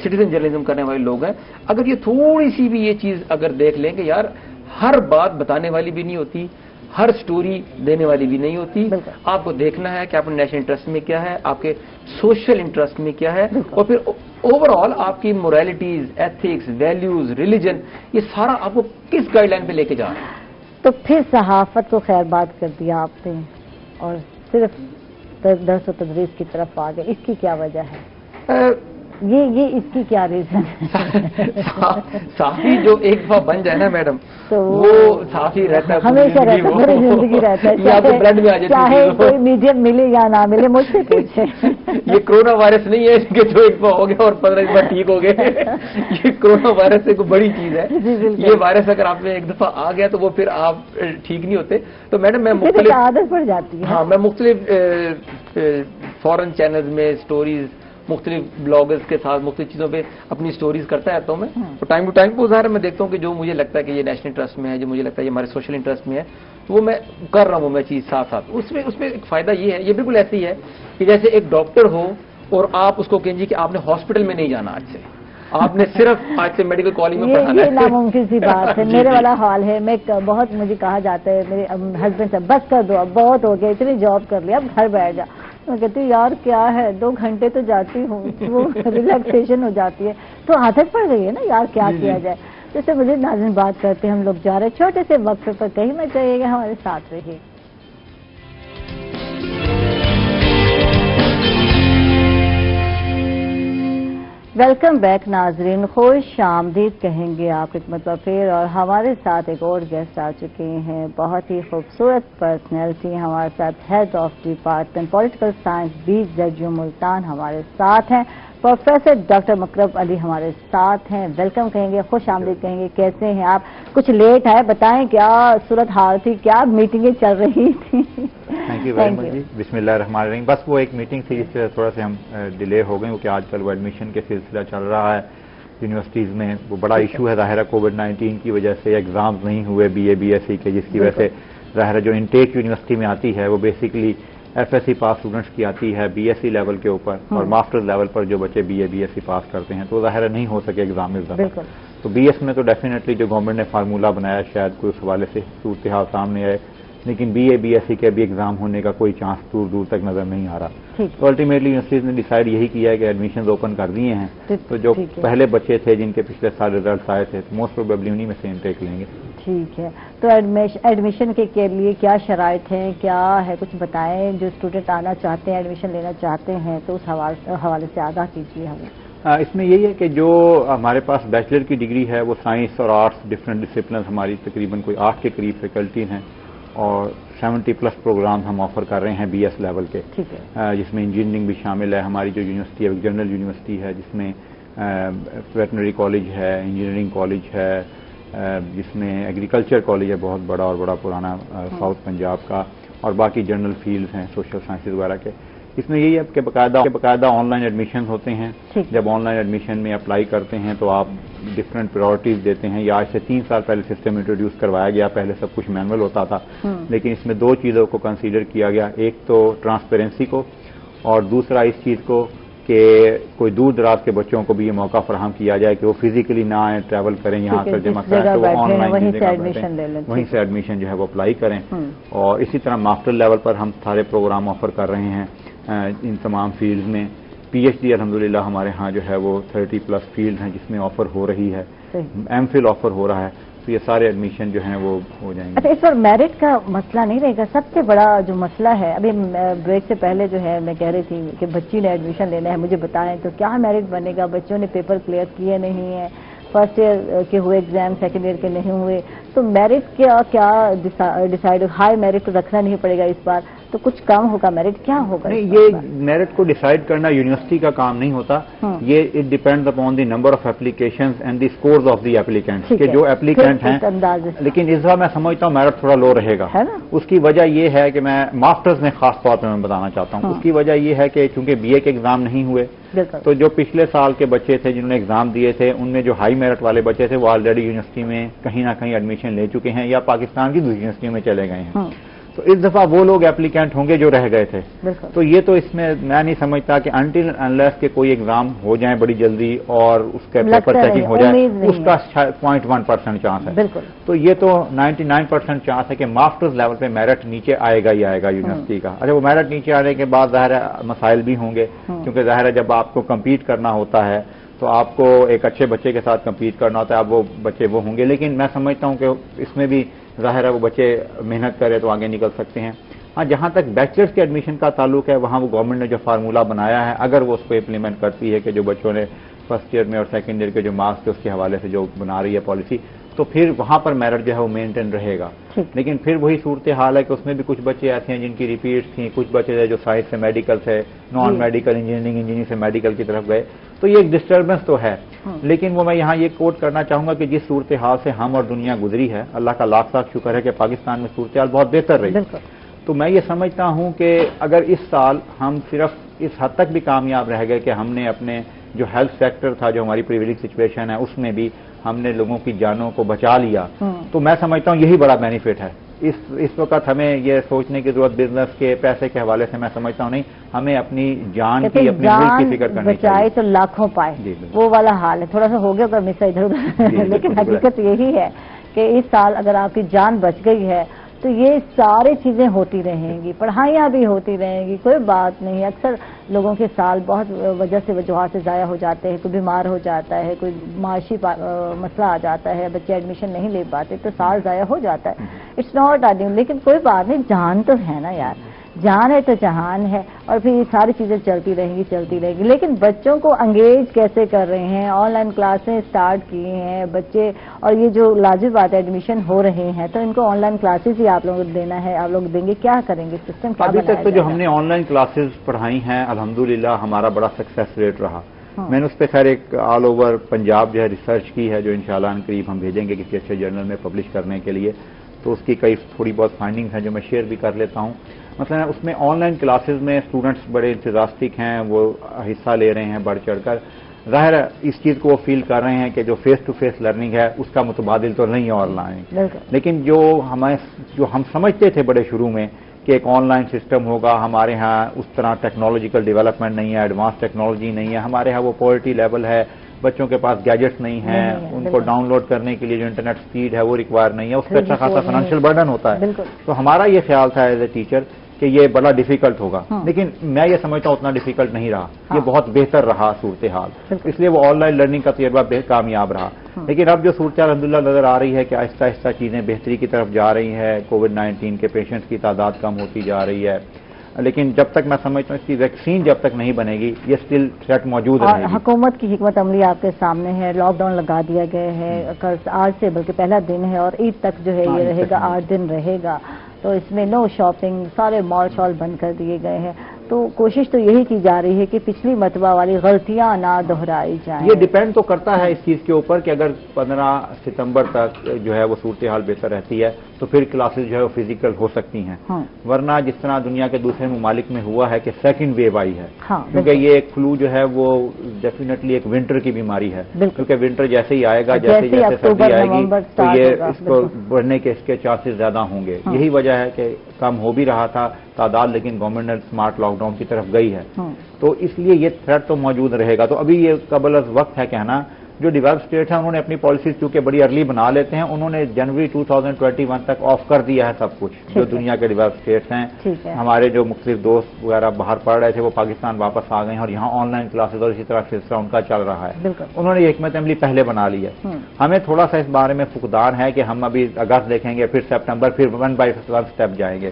B: سٹیزن جرنلزم کرنے والے لوگ ہیں, اگر یہ تھوڑی سی بھی یہ چیز اگر دیکھ لیں کہ یار ہر بات بتانے والی بھی نہیں ہوتی, ہر سٹوری دینے والی بھی نہیں ہوتی. آپ کو دیکھنا ہے کہ آپ نے نیشنل انٹرسٹ میں کیا ہے, آپ کے سوشل انٹرسٹ میں کیا ہے, اور پھر اوور آل آپ کی موریلٹیز, ایتھکس, ویلیوز, ریلیجن, یہ سارا آپ کو کس گائیڈ لائن پہ لے کے جا رہا ہے.
A: تو پھر صحافت کو خیر بات کر دیا آپ نے اور صرف درس و تدریس کی طرف آ گئے, اس کی کیا وجہ ہے؟ یہ اس کی کیا ریزن ہے؟
B: صحافی جو ایک دفعہ بن جائے نا میڈم, تو وہ صحافی رہتا ہے,
A: ہمیشہ رہتا ہے, پوری زندگی رہتا ہے, چاہے کوئی میڈیم ملے یا نہ ملے. مجھ سے پوچھے,
B: یہ کرونا وائرس نہیں ہے کہ جو ایک دفعہ ہو گیا اور 15 دن ٹھیک ہو گئے. یہ کرونا وائرس ایک بڑی چیز ہے. یہ وائرس اگر آپ میں ایک دفعہ آ گیا تو وہ پھر آپ ٹھیک نہیں ہوتے. تو میڈم میں مختلف
A: عادت پڑ جاتی ہے.
B: ہاں, میں مختلف فورن چینلز میں سٹوریز, مختلف بلاگرز کے ساتھ مختلف چیزوں پہ اپنی سٹوریز کرتا رہتا ہوں میں. تو ٹائم ٹو ٹائم وہ ظاہر ہے میں دیکھتا ہوں کہ جو مجھے لگتا ہے کہ یہ نیشنل انٹرسٹ میں ہے, جو مجھے لگتا ہے یہ ہمارے سوشل انٹرسٹ میں ہے, تو وہ میں کر رہا ہوں میں چیز ساتھ ساتھ. اس میں ایک فائدہ یہ ہے, یہ بالکل ایسے ہی ہے کہ جیسے ایک ڈاکٹر ہو اور آپ اس کو کہیں کہ آپ نے ہاسپٹل میں نہیں جانا, آج سے آپ نے صرف آج سے میڈیکل کالج میں پڑھانا ہے.
A: یہ ناممکن سی بات ہے. میرے والا حال ہے, میں بہت مجھے کہا جاتا ہے میرے ہسبینڈ سے, بس کر دو اب بہت ہو گیا, اتنی جاب کر لیا, اب گھر بیٹھ جا. میں کہتی ہوں یار کیا ہے, 2 گھنٹے تو جاتی ہوں, وہ ریلیکسیشن ہو جاتی ہے. تو عادت پڑ گئی ہے نا یار, کیا کیا جائے. جیسے مجھے ناظرین بات کرتے ہیں, ہم لوگ جا رہے ہیں چھوٹے سے وقفے پر, کہیں نہ چاہیے گا, ہمارے ساتھ رہیے. ویلکم بیک ناظرین, خوش آمدید کہیں گے آپ ایک مرتبہ پھر. اور ہمارے ساتھ ایک اور گیسٹ آ چکے ہیں, بہت ہی خوبصورت پرسنالٹی ہمارے ساتھ, head of department political science BZU Multan ہمارے ساتھ ہیں. پروفیسر ڈاکٹر مکرم علی ہمارے ساتھ ہیں. ویلکم کہیں گے, خوش آمدید کہیں گے. کیسے ہیں آپ؟ کچھ لیٹ ہے, بتائیں کیا صورت حال تھی, کیا میٹنگیں چل رہی تھیں؟
C: تھینک یو ویری مچ جی. بسم اللہ الرحمن الرحیم. بس وہ ایک میٹنگ تھی جس سے تھوڑا سے ہم ڈیلے ہو گئے, کیونکہ آج کل وہ ایڈمیشن کے سلسلہ چل رہا ہے یونیورسٹیز میں. وہ بڑا ایشو ہے ظاہر ہے, کووڈ-19 کی وجہ سے ایگزامز نہیں ہوئے BA BSc کے, جس کی وجہ سے ظاہر ہے جو انٹیک یونیورسٹی میں آتی ہے وہ بیسیکلی FSc پاس اسٹوڈنٹس کی آتی ہے BSc لیول کے اوپر, اور ماسٹر لیول پر جو بچے BA BSc پاس کرتے ہیں تو ظاہر نہیں ہو سکے ایگزام اس دفعہ. تو BS میں تو ڈیفینیٹلی جو گورنمنٹ نے فارمولہ بنایا شاید کوئی اس حوالے سے صورتحال سامنے آئے, لیکن BA BSc کے بھی ایگزام ہونے کا کوئی چانس دور دور تک نظر نہیں آ رہا. تو الٹیمیٹلی یونیورسٹیز نے ڈیسائیڈ یہی کیا ہے کہ ایڈمیشنز اوپن کر دیے ہیں, تو جو پہلے بچے تھے جن کے پچھلے سال ریزلٹس آئے تھے, موسٹ پروبیبلی انہی میں سے انٹیک لیں گے.
A: ٹھیک ہے. تو ایڈمیشن کے لیے کیا شرائط ہیں, کیا ہے, کچھ بتائیں. جو اسٹوڈنٹ آنا چاہتے ہیں, ایڈمیشن لینا چاہتے ہیں, تو اس حوالے سے آگاہ کیجیے ہمیں.
C: اس میں یہی ہے کہ جو ہمارے پاس بیچلر کی ڈگری ہے وہ سائنس اور آرٹس ڈفرینٹ ڈسپلنز, ہماری تقریباً کوئی 8 کے قریب فیکلٹیز ہیں, اور 70+ پروگرام ہم آفر کر رہے ہیں BS لیول کے, جس میں انجینئرنگ بھی شامل ہے. ہماری جو یونیورسٹی ہے جنرل یونیورسٹی ہے, جس میں ویٹنری کالج ہے, انجینئرنگ کالج ہے, جس میں ایگریکلچر کالج ہے بہت بڑا اور بڑا پرانا ساؤتھ پنجاب کا, اور باقی جنرل فیلڈز ہیں سوشل سائنسز وغیرہ کے. اس میں یہی ہے کہ باقاعدہ آن لائن ایڈمیشن ہوتے ہیں. جب آن لائن ایڈمیشن میں اپلائی کرتے ہیں تو آپ ڈفرینٹ پرائرٹیز دیتے ہیں. یا آج سے 3 سال پہلے سسٹم انٹروڈیوس کروایا گیا, پہلے سب کچھ مینول ہوتا تھا, لیکن اس میں 2 چیزوں کو کنسیڈر کیا گیا. ایک تو ٹرانسپیرنسی کو, اور دوسرا اس چیز کو کہ کوئی دور دراز کے بچوں کو بھی یہ موقع فراہم کیا جائے کہ وہ فزیکلی نہ آئیں, ٹریول کریں, یہاں پر جمع کریں, تو وہ آن لائن وہیں سے ایڈمیشن جو ہے وہ اپلائی کریں. اور اسی طرح ماسٹر لیول پر ہم سارے پروگرام آفر کر رہے ہیں ان تمام فیلڈز میں. PhD الحمدللہ ہمارے ہاں جو ہے وہ 30+ فیلڈ ہیں جس میں آفر ہو رہی ہے. MPhil آفر ہو رہا ہے. تو یہ سارے ایڈمیشن جو ہیں وہ ہو جائیں گے.
A: اچھا، اس پر میرٹ کا مسئلہ نہیں رہے گا؟ سب سے بڑا جو مسئلہ ہے، ابھی بریک سے پہلے جو ہے میں کہہ رہی تھی کہ بچی نے ایڈمیشن لینا ہے، مجھے بتائیں تو کیا میرٹ بنے گا؟ بچوں نے پیپر کلیئر کیے نہیں ہیں، فرسٹ ایئر کے ہوئے ایگزام، سیکنڈ ایئر کے نہیں ہوئے، تو میرٹ کیا ڈیسائیڈ؟ ہائی میرٹ رکھنا نہیں پڑے گا اس بار، تو کچھ کم ہوگا میرٹ؟ کیا ہوگا؟
C: نہیں، یہ میرٹ کو ڈیسائیڈ کرنا یونیورسٹی کا کام نہیں ہوتا. یہ it depend upon the number of applications and the scores of the applicants, کہ جو ایپلیکینٹ ہیں. لیکن اس بار میں سمجھتا ہوں میرٹ تھوڑا لو رہے گا. اس کی وجہ یہ ہے کہ میں ماسٹرز میں خاص طور پہ میں بتانا چاہتا ہوں، اس کی وجہ یہ ہے کہ چونکہ بی اے کے ایگزام نہیں ہوئے، تو جو پچھلے سال کے بچے تھے جنہوں نے ایگزام دیے تھے، ان میں جو ہائی میرٹ والے بچے تھے وہ آلریڈی یونیورسٹی میں کہیں نہ کہیں ایڈمیشن لے چکے ہیں یا پاکستان کی دوسری یونیورسٹیوں میں چلے گئے ہیں. تو اس دفعہ وہ لوگ ایپلیکینٹ ہوں گے جو رہ گئے تھے. تو یہ تو اس میں میں نہیں سمجھتا کہ انٹل انلیس کہ کوئی ایگزام ہو جائیں بڑی جلدی اور اس کا پیپر چیکنگ ہو جائے، اس کا 0.1% چانس ہے. تو یہ تو 99% چانس ہے کہ ماسٹرز لیول پہ میرٹ نیچے آئے گا ہی آئے گا یونیورسٹی کا. اچھا، وہ میرٹ نیچے آنے کے بعد ظاہر ہے مسائل بھی ہوں گے، کیونکہ ظاہر ہے جب آپ کو کمپیٹ کرنا ہوتا ہے تو آپ کو ایک اچھے بچے کے ساتھ کمپیٹ کرنا ہوتا ہے. اب وہ بچے وہ ہوں گے، لیکن میں سمجھتا ہوں کہ اس میں بھی ظاہر ہے وہ بچے محنت کرے تو آگے نکل سکتے ہیں. ہاں، جہاں تک بیچلرز کے ایڈمیشن کا تعلق ہے، وہاں وہ گورنمنٹ نے جو فارمولہ بنایا ہے، اگر وہ اس کو امپلیمنٹ کرتی ہے کہ جو بچوں نے فرسٹ ایئر میں اور سیکنڈ ایئر کے جو مارکس تھے اس کے حوالے سے جو بنا رہی ہے پالیسی، تو پھر وہاں پر میرٹ جو ہے وہ مینٹین رہے گا. لیکن پھر وہی صورتحال ہے کہ اس میں بھی کچھ بچے ایسے ہیں جن کی ریپیٹس تھیں، کچھ بچے تھے جو سائنس سے میڈیکل سے، نان میڈیکل انجینئرنگ سے میڈیکل کی طرف گئے. تو یہ ایک ڈسٹربنس تو ہے. لیکن وہ میں یہاں یہ کوٹ کرنا چاہوں گا کہ جس صورتحال سے ہم اور دنیا گزری ہے، اللہ کا لاکھ لاکھ شکر ہے کہ پاکستان میں صورتحال بہت بہتر رہی. تو میں یہ سمجھتا ہوں کہ اگر اس سال ہم صرف اس حد تک بھی کامیاب رہ گئے کہ ہم نے اپنے جو ہیلتھ سیکٹر تھا، جو ہماری پریویلیج سچویشن ہے، اس میں بھی ہم نے لوگوں کی جانوں کو بچا لیا، تو میں سمجھتا ہوں یہی بڑا بینیفٹ ہے. اس وقت ہمیں یہ سوچنے کی ضرورت بزنس کے پیسے کے حوالے سے میں سمجھتا ہوں نہیں، ہمیں اپنی جان کی، اپنی ملک کی فکر کرنی چاہیے. بچائے
A: تو لاکھوں پائے، وہ والا حال ہے. تھوڑا سا ہو گیا کوئی مسا ادھر ادھر، لیکن حقیقت یہی ہے کہ اس سال اگر آپ کی جان بچ گئی ہے تو یہ ساری چیزیں ہوتی رہیں گی، پڑھائیاں بھی ہوتی رہیں گی، کوئی بات نہیں. اکثر لوگوں کے سال بہت وجہ سے وجوہات سے ضائع ہو جاتے ہیں، کوئی بیمار ہو جاتا ہے، کوئی معاشی مسئلہ آ جاتا ہے، بچے ایڈمیشن نہیں لے پاتے تو سال ضائع ہو جاتا ہے. اٹس ناٹ آڈنگ، لیکن کوئی بات نہیں، جان تو ہے نا یار، جان ہے تو جہان ہے. اور پھر یہ ساری چیزیں چلتی رہیں گی. لیکن بچوں کو انگیج کیسے کر رہے ہیں؟ آن لائن کلاسیں سٹارٹ کی ہیں بچے، اور یہ جو لازمی بات ہے ایڈمیشن ہو رہے ہیں تو ان کو آن لائن کلاسز ہی آپ لوگوں کو دینا ہے، آپ لوگ دیں گے؟ کیا کریں گے؟ سسٹم کیا
C: ابھی تک تو جو ہم نے آن لائن کلاسز پڑھائی ہیں الحمدللہ ہمارا بڑا سکسیس ریٹ رہا. میں نے اس پہ خیر ایک آل اوور پنجاب جو ہے ریسرچ کی ہے، جو انشاءاللہ ان قریب ہم بھیجیں گے کسی اچھے جرنل میں پبلش کرنے کے لیے. تو اس کی کئی تھوڑی بہت فائنڈنگز ہیں جو میں شیئر بھی کر لیتا ہوں. مثلا اس میں آن لائن کلاسز میں اسٹوڈنٹس بڑے انتھوزیاسٹک ہیں، وہ حصہ لے رہے ہیں بڑھ چڑھ کر. ظاہر ہے اس چیز کو وہ فیل کر رہے ہیں کہ جو فیس ٹو فیس لرننگ ہے اس کا متبادل تو نہیں ہے آن لائن. لیکن جو ہم سمجھتے تھے بڑے شروع میں کہ ایک آن لائن سسٹم ہوگا، ہمارے ہاں اس طرح ٹیکنالوجیکل ڈیولپمنٹ نہیں ہے، ایڈوانس ٹیکنالوجی نہیں ہے، ہمارے ہاں وہ پورٹی لیول ہے، بچوں کے پاس گیجٹس نہیں ہیں، ان کو ڈاؤن لوڈ کرنے کے لیے جو انٹرنیٹ سپیڈ ہے وہ ریکوائر نہیں ہے، اس پہ اچھا خاصا فائنینشیل برڈن ہوتا ہے. تو ہمارا یہ خیال تھا ایز اے ٹیچر کہ یہ بڑا ڈیفیکلٹ ہوگا، لیکن میں یہ سمجھتا ہوں اتنا ڈیفیکلٹ نہیں رہا. یہ بہت بہتر رہا صورتحال، اس لیے وہ آن لائن لرننگ کا تجربہ کامیاب رہا. لیکن اب جو صورتحال الحمدللہ نظر آ رہی ہے کہ آہستہ آہستہ چیزیں بہتری کی طرف جا رہی ہیں، کووڈ-19 کے پیشنٹس کی تعداد کم ہوتی جا رہی ہے. لیکن جب تک میں سمجھتا ہوں اس کی ویکسین جب تک نہیں بنے گی یہ اسٹل تھریٹ موجود ہے.
A: حکومت کی حکمت عملی آپ کے سامنے ہے، لاک ڈاؤن لگا دیا گیا ہے آج سے، بلکہ پہلا دن ہے اور عید تک جو ہے یہ رہے گا، 8 دن رہے گا. تو اس میں نو شاپنگ، سارے مال شال بند کر دیے گئے ہیں. تو کوشش تو یہی کی جا رہی ہے کہ پچھلی مرتبہ والی غلطیاں نہ دہرائی جائیں.
C: یہ ڈیپینڈ تو کرتا ہے اس چیز کے اوپر کہ اگر 15 ستمبر تک جو ہے وہ صورتحال بہتر رہتی ہے تو پھر کلاسز جو ہے وہ فزیکل ہو سکتی ہیں. ورنہ جس طرح دنیا کے دوسرے ممالک میں ہوا ہے کہ سیکنڈ ویو آئی ہے، کیونکہ یہ ایک فلو جو ہے وہ ڈیفینیٹلی ایک ونٹر کی بیماری ہے، کیونکہ ونٹر جیسے ہی آئے گا، جیسے جیسے سردی آئے گی تو یہ اس کو بڑھنے کے اس کے چانسز زیادہ ہوں گے. یہی وجہ ہے کہ کم ہو بھی رہا تھا تعداد، لیکن گورنمنٹ نے اسمارٹ لاک ڈاؤن کی طرف گئی ہے. تو اس لیے یہ تھریٹ تو موجود رہے گا. تو ابھی یہ قبل از وقت ہے کہنا، جو ڈیولپ اسٹیٹ ہیں انہوں نے اپنی پالیسیز چونکہ بڑی ارلی بنا لیتے ہیں، انہوں نے جنوری 2021 تک آف کر دیا ہے سب کچھ، جو دنیا کے ڈیولپ اسٹیٹس ہیں۔ ہمارے جو مختلف دوست وغیرہ باہر پڑھ رہے تھے وہ پاکستان واپس آ گئے ہیں اور یہاں آن لائن کلاسز اور اسی طرح سلسلہ ان کا چل رہا ہے۔ انہوں نے یہ حکمت عملی پہلے بنا لی ہے۔ ہمیں تھوڑا سا اس بارے میں فقدان ہے کہ ہم ابھی اگست دیکھیں گے، پھر سپٹمبر، پھر 1 by 1 اسٹیپ جائیں گے،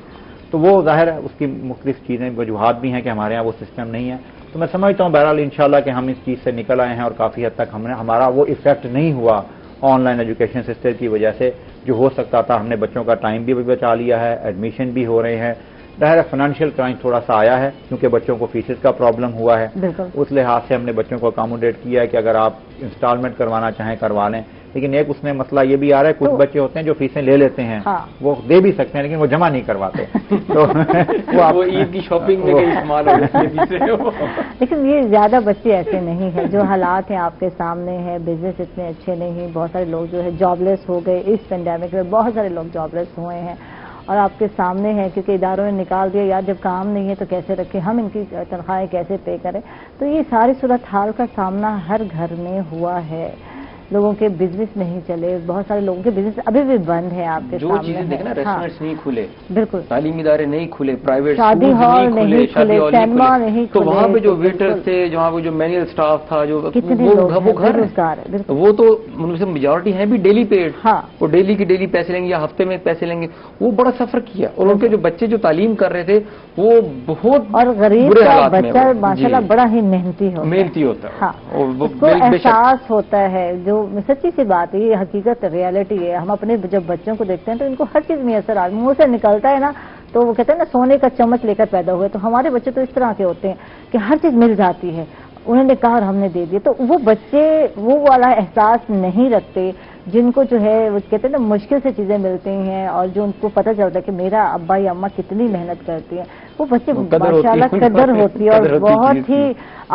C: تو وہ ظاہر ہے اس کی مختلف چیزیں وجوہات بھی ہیں کہ ہمارے یہاں وہ سسٹم نہیں ہے۔ تو میں سمجھتا ہوں بہرحال انشاءاللہ کہ ہم اس چیز سے نکل آئے ہیں اور کافی حد تک ہمارا وہ ایفیکٹ نہیں ہوا آن لائن ایجوکیشن سسٹم کی وجہ سے جو ہو سکتا تھا۔ ہم نے بچوں کا ٹائم بھی بچا لیا ہے، ایڈمیشن بھی ہو رہے ہیں۔ ظاہر فائنینشیل کرائم تھوڑا سا آیا ہے کیونکہ بچوں کو فیسز کا پرابلم ہوا ہے، اس لحاظ سے ہم نے بچوں کو اکاموڈیٹ کیا ہے کہ اگر آپ انسٹالمنٹ کروانا چاہیں کروا لیں، لیکن ایک اس میں مسئلہ یہ بھی آ رہا ہے کچھ بچے ہوتے ہیں جو فیسیں لے لیتے ہیں، وہ دے بھی سکتے ہیں لیکن وہ جمع نہیں کرواتے، تو
B: وہ عید کی شاپنگ میں کہیں استعمال ہو۔
A: لیکن یہ زیادہ بچے ایسے نہیں ہیں، جو حالات ہیں آپ کے سامنے ہیں، بزنس اتنے اچھے نہیں، بہت سارے لوگ جو ہے جاب لیس ہو گئے اس پینڈیمک میں، بہت سارے لوگ جاب لیس ہوئے ہیں اور آپ کے سامنے ہے کیونکہ اداروں نے نکال دیا یار جب کام نہیں ہے تو کیسے رکھیں ہم، ان کی تنخواہیں کیسے پے کریں، تو یہ ساری صورتحال کا سامنا ہر گھر میں ہوا ہے۔ لوگوں کے بزنس نہیں چلے، بہت سارے لوگوں کے بزنس ابھی بھی بند ہیں آپ کے سامنے۔
B: جو چیزیں دیکھنا ریسٹورینٹس نہیں کھلے،
A: بالکل
B: تعلیمی ادارے نہیں کھلے، پرائیویٹ
A: شادی ہال نہیں کھلے، سینما نہیں کھلے،
B: تو وہاں پہ جو ویٹرز تھے، جہاں پہ جو مینول سٹاف تھا، جو وہ گھر
A: روزگار ہے،
B: وہ تو ان سے میجورٹی ہیں بھی ڈیلی پیڈ، وہ ڈیلی کی ڈیلی پیسے لیں گے یا ہفتے میں پیسے لیں گے، وہ بڑا سفر کیا اور ان کے جو بچے جو تعلیم کر رہے تھے وہ بہت
A: اور غریب کا بچہ ماشاءاللہ بڑا ہی محنتی ہوتا ہے، اس کو احساس ہوتا ہے، جو سچی سی بات ہے، یہ حقیقت ریالٹی ہے۔ ہم اپنے جب بچوں کو دیکھتے ہیں تو ان کو ہر چیز میسر آ منہ سے نکلتا ہے نا، تو وہ کہتے ہیں نا سونے کا چمچ لے کر پیدا ہوئے، تو ہمارے بچے تو اس طرح کے ہوتے ہیں کہ ہر چیز مل جاتی ہے، انہوں نے کہا اور ہم نے دے دیا، تو وہ بچے وہ والا احساس نہیں رکھتے جن کو جو ہے وہ کہتے ہیں نا مشکل سے چیزیں ملتی ہیں اور جو ان کو پتہ چلتا ہے کہ میرا ابا یا اماں کتنی محنت کرتی ہیں، وہ بچے ماشاءاللہ قدر ہوتی ہے اور بہت ہی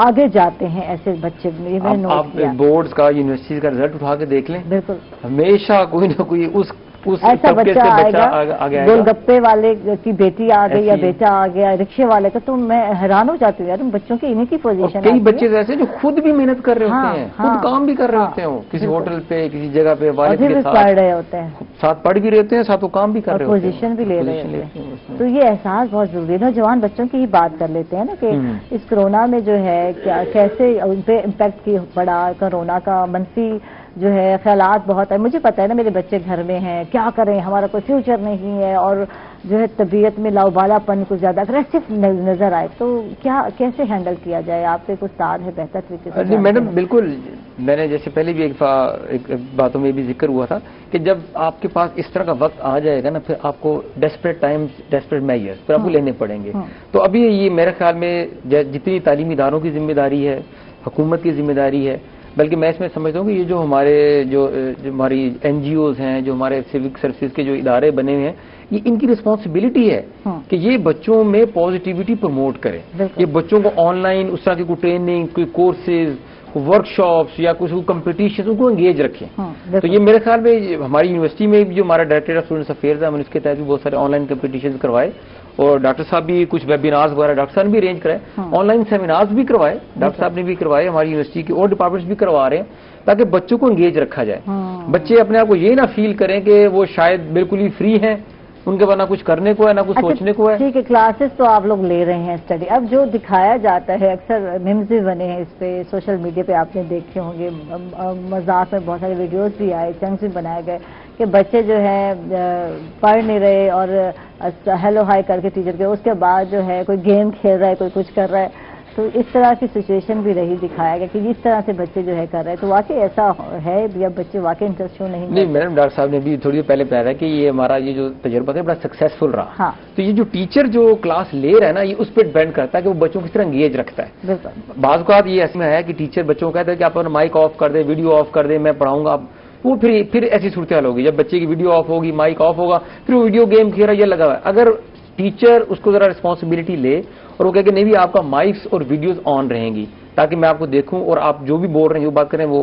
A: آگے جاتے ہیں ایسے بچے۔
B: آپ بورڈز کا یونیورسٹیز کا رزلٹ اٹھا کے دیکھ لیں،
A: بالکل
B: ہمیشہ کوئی نہ کوئی
A: ایسا بچہ آئے گا، گول گپے والے کی بیٹی آ گئی یا بیٹا آ گیا، رکشے والے کا، تو میں حیران ہو جاتی ہوں یار بچوں کی انہیں کی پوزیشن۔
B: کئی بچے ایسے جو خود بھی محنت کر رہے ہوتے ہیں، خود کام بھی کر رہے ہوتے ہیں، کسی ہوٹل پہ کسی جگہ پہ والد کے ساتھ
A: پڑھ رہے ہوتے ہیں،
B: ساتھ پڑھ بھی رہتے ہیں، ساتھ وہ کام بھی کر رہے ہوتے ہیں،
A: پوزیشن بھی لے رہے ہوتے ہیں۔ تو یہ احساس بہت ضروری ہے۔ نوجوان بچوں کی ہی بات کر لیتے ہیں نا کہ اس کورونا میں جو ہے کیسے ان پہ امپیکٹ پڑا، کورونا کا منفی جو ہے خیالات بہت ہے۔ مجھے پتا ہے نا میرے بچے گھر میں ہیں، کیا کریں، ہمارا کوئی فیوچر نہیں ہے اور جو ہے طبیعت میں لاؤبالا پن کچھ زیادہ اگریسو نظر آئے، تو کیا کیسے ہینڈل کیا جائے؟ آپ کے کچھ استاد ہے بہتر طریقے سے۔
B: جی میڈم بالکل، میں نے جیسے پہلے بھی ایک باتوں میں بھی ذکر ہوا تھا کہ جب آپ کے پاس اس طرح کا وقت آ جائے گا نا، پھر آپ کو ڈیسپریٹ ٹائمز ڈیسپریٹ میجرز پھر آپ کو لینے پڑیں گے۔ تو ابھی یہ میرے خیال میں جتنی تعلیمی اداروں کی ذمہ داری ہے، حکومت کی ذمہ داری ہے، بلکہ میں اس میں سمجھتا ہوں کہ یہ جو ہماری این جی اوز ہیں، جو ہمارے سیوک سروسز کے جو ادارے بنے ہوئے ہیں، یہ ان کی ریسپانسبلٹی ہے کہ یہ بچوں میں پازیٹیوٹی پروموٹ کریں، یہ بچوں کو آن لائن اس طرح کی کوئی ٹریننگ، کوئی کورسز، ورک شاپس یا کچھ کمپٹیشن ان کو انگیج رکھیں۔ تو یہ میرے خیال میں ہماری یونیورسٹی میں جو ہمارا ڈائریکٹر آف اسٹوڈنٹس افیئرز ہے، ہم نے اس کے تحت بھی بہت سارے آن لائن کمپٹیشن کروائے اور ڈاکٹر صاحب بھی کچھ ویبینارز وغیرہ ڈاکٹر صاحب نے بھی ارینج کرائے، آن لائن سیمینارز بھی کروائے، ڈاکٹر صاحب نے بھی کروائے، ہماری یونیورسٹی کے اور ڈپارٹمنٹس بھی کروا رہے ہیں تاکہ بچوں کو انگیج رکھا جائے۔ بچے اپنے آپ کو یہ نہ فیل کریں کہ وہ شاید بالکل ہی فری ہیں، ان کے بعد نہ کچھ کرنے کو ہے نہ کچھ سوچنے کو ہے۔
A: ٹھیک ہے، کلاسز تو آپ لوگ لے رہے ہیں اسٹڈی، اب جو دکھایا جاتا ہے اکثر میمز بھی بنے ہیں اس پہ، سوشل میڈیا پہ آپ نے دیکھے ہوں گے، مذاق میں بہت سارے ویڈیوز بھی آئے، چنکس بھی بنائے گئے کہ بچے جو ہے پڑھ نہیں رہے اور ہیلو ہائی کر کے ٹیچر کے، اس کے بعد جو ہے کوئی گیم کھیل رہا ہے، کوئی کچھ کر رہا ہے، تو اس طرح کی سچویشن بھی رہی، دکھایا گیا کہ اس طرح سے بچے جو ہے کر رہے ہیں، تو واقعی ایسا ہے یا بچے واقعی انٹرسٹ شو نہیں؟
B: نہیں میڈم، ڈاکٹر صاحب نے بھی تھوڑی دیر پہلے بتایا کہ یہ ہمارا یہ جو تجربہ ہے بڑا سکسیسفل رہا، تو یہ جو ٹیچر جو کلاس لے رہا ہے نا، یہ اس پہ ڈیپینڈ کرتا ہے کہ وہ بچوں کو کس طرح انگیج رکھتا ہے۔ بعض اوقات یہ ایسے میں ہے کہ ٹیچر بچوں کو کہتا ہے کہ آپ اپنا مائک آف کر دیں، ویڈیو آف کر دیں، میں پڑھاؤں گا، وہ پھر ایسی صورتحال ہوگی جب بچے کی ویڈیو آف ہوگی، مائک آف ہوگا، پھر وہ ویڈیو گیم کھیل رہا ہے، یہ لگا ہوا ہے۔ اگر ٹیچر اس کو ذرا رسپانسبلٹی لے اور وہ کہے کہ نہیں بھی آپ کا مائکس اور ویڈیوز آن رہیں گی تاکہ میں آپ کو دیکھوں اور آپ جو بھی بول رہے ہیں جو بات کریں وہ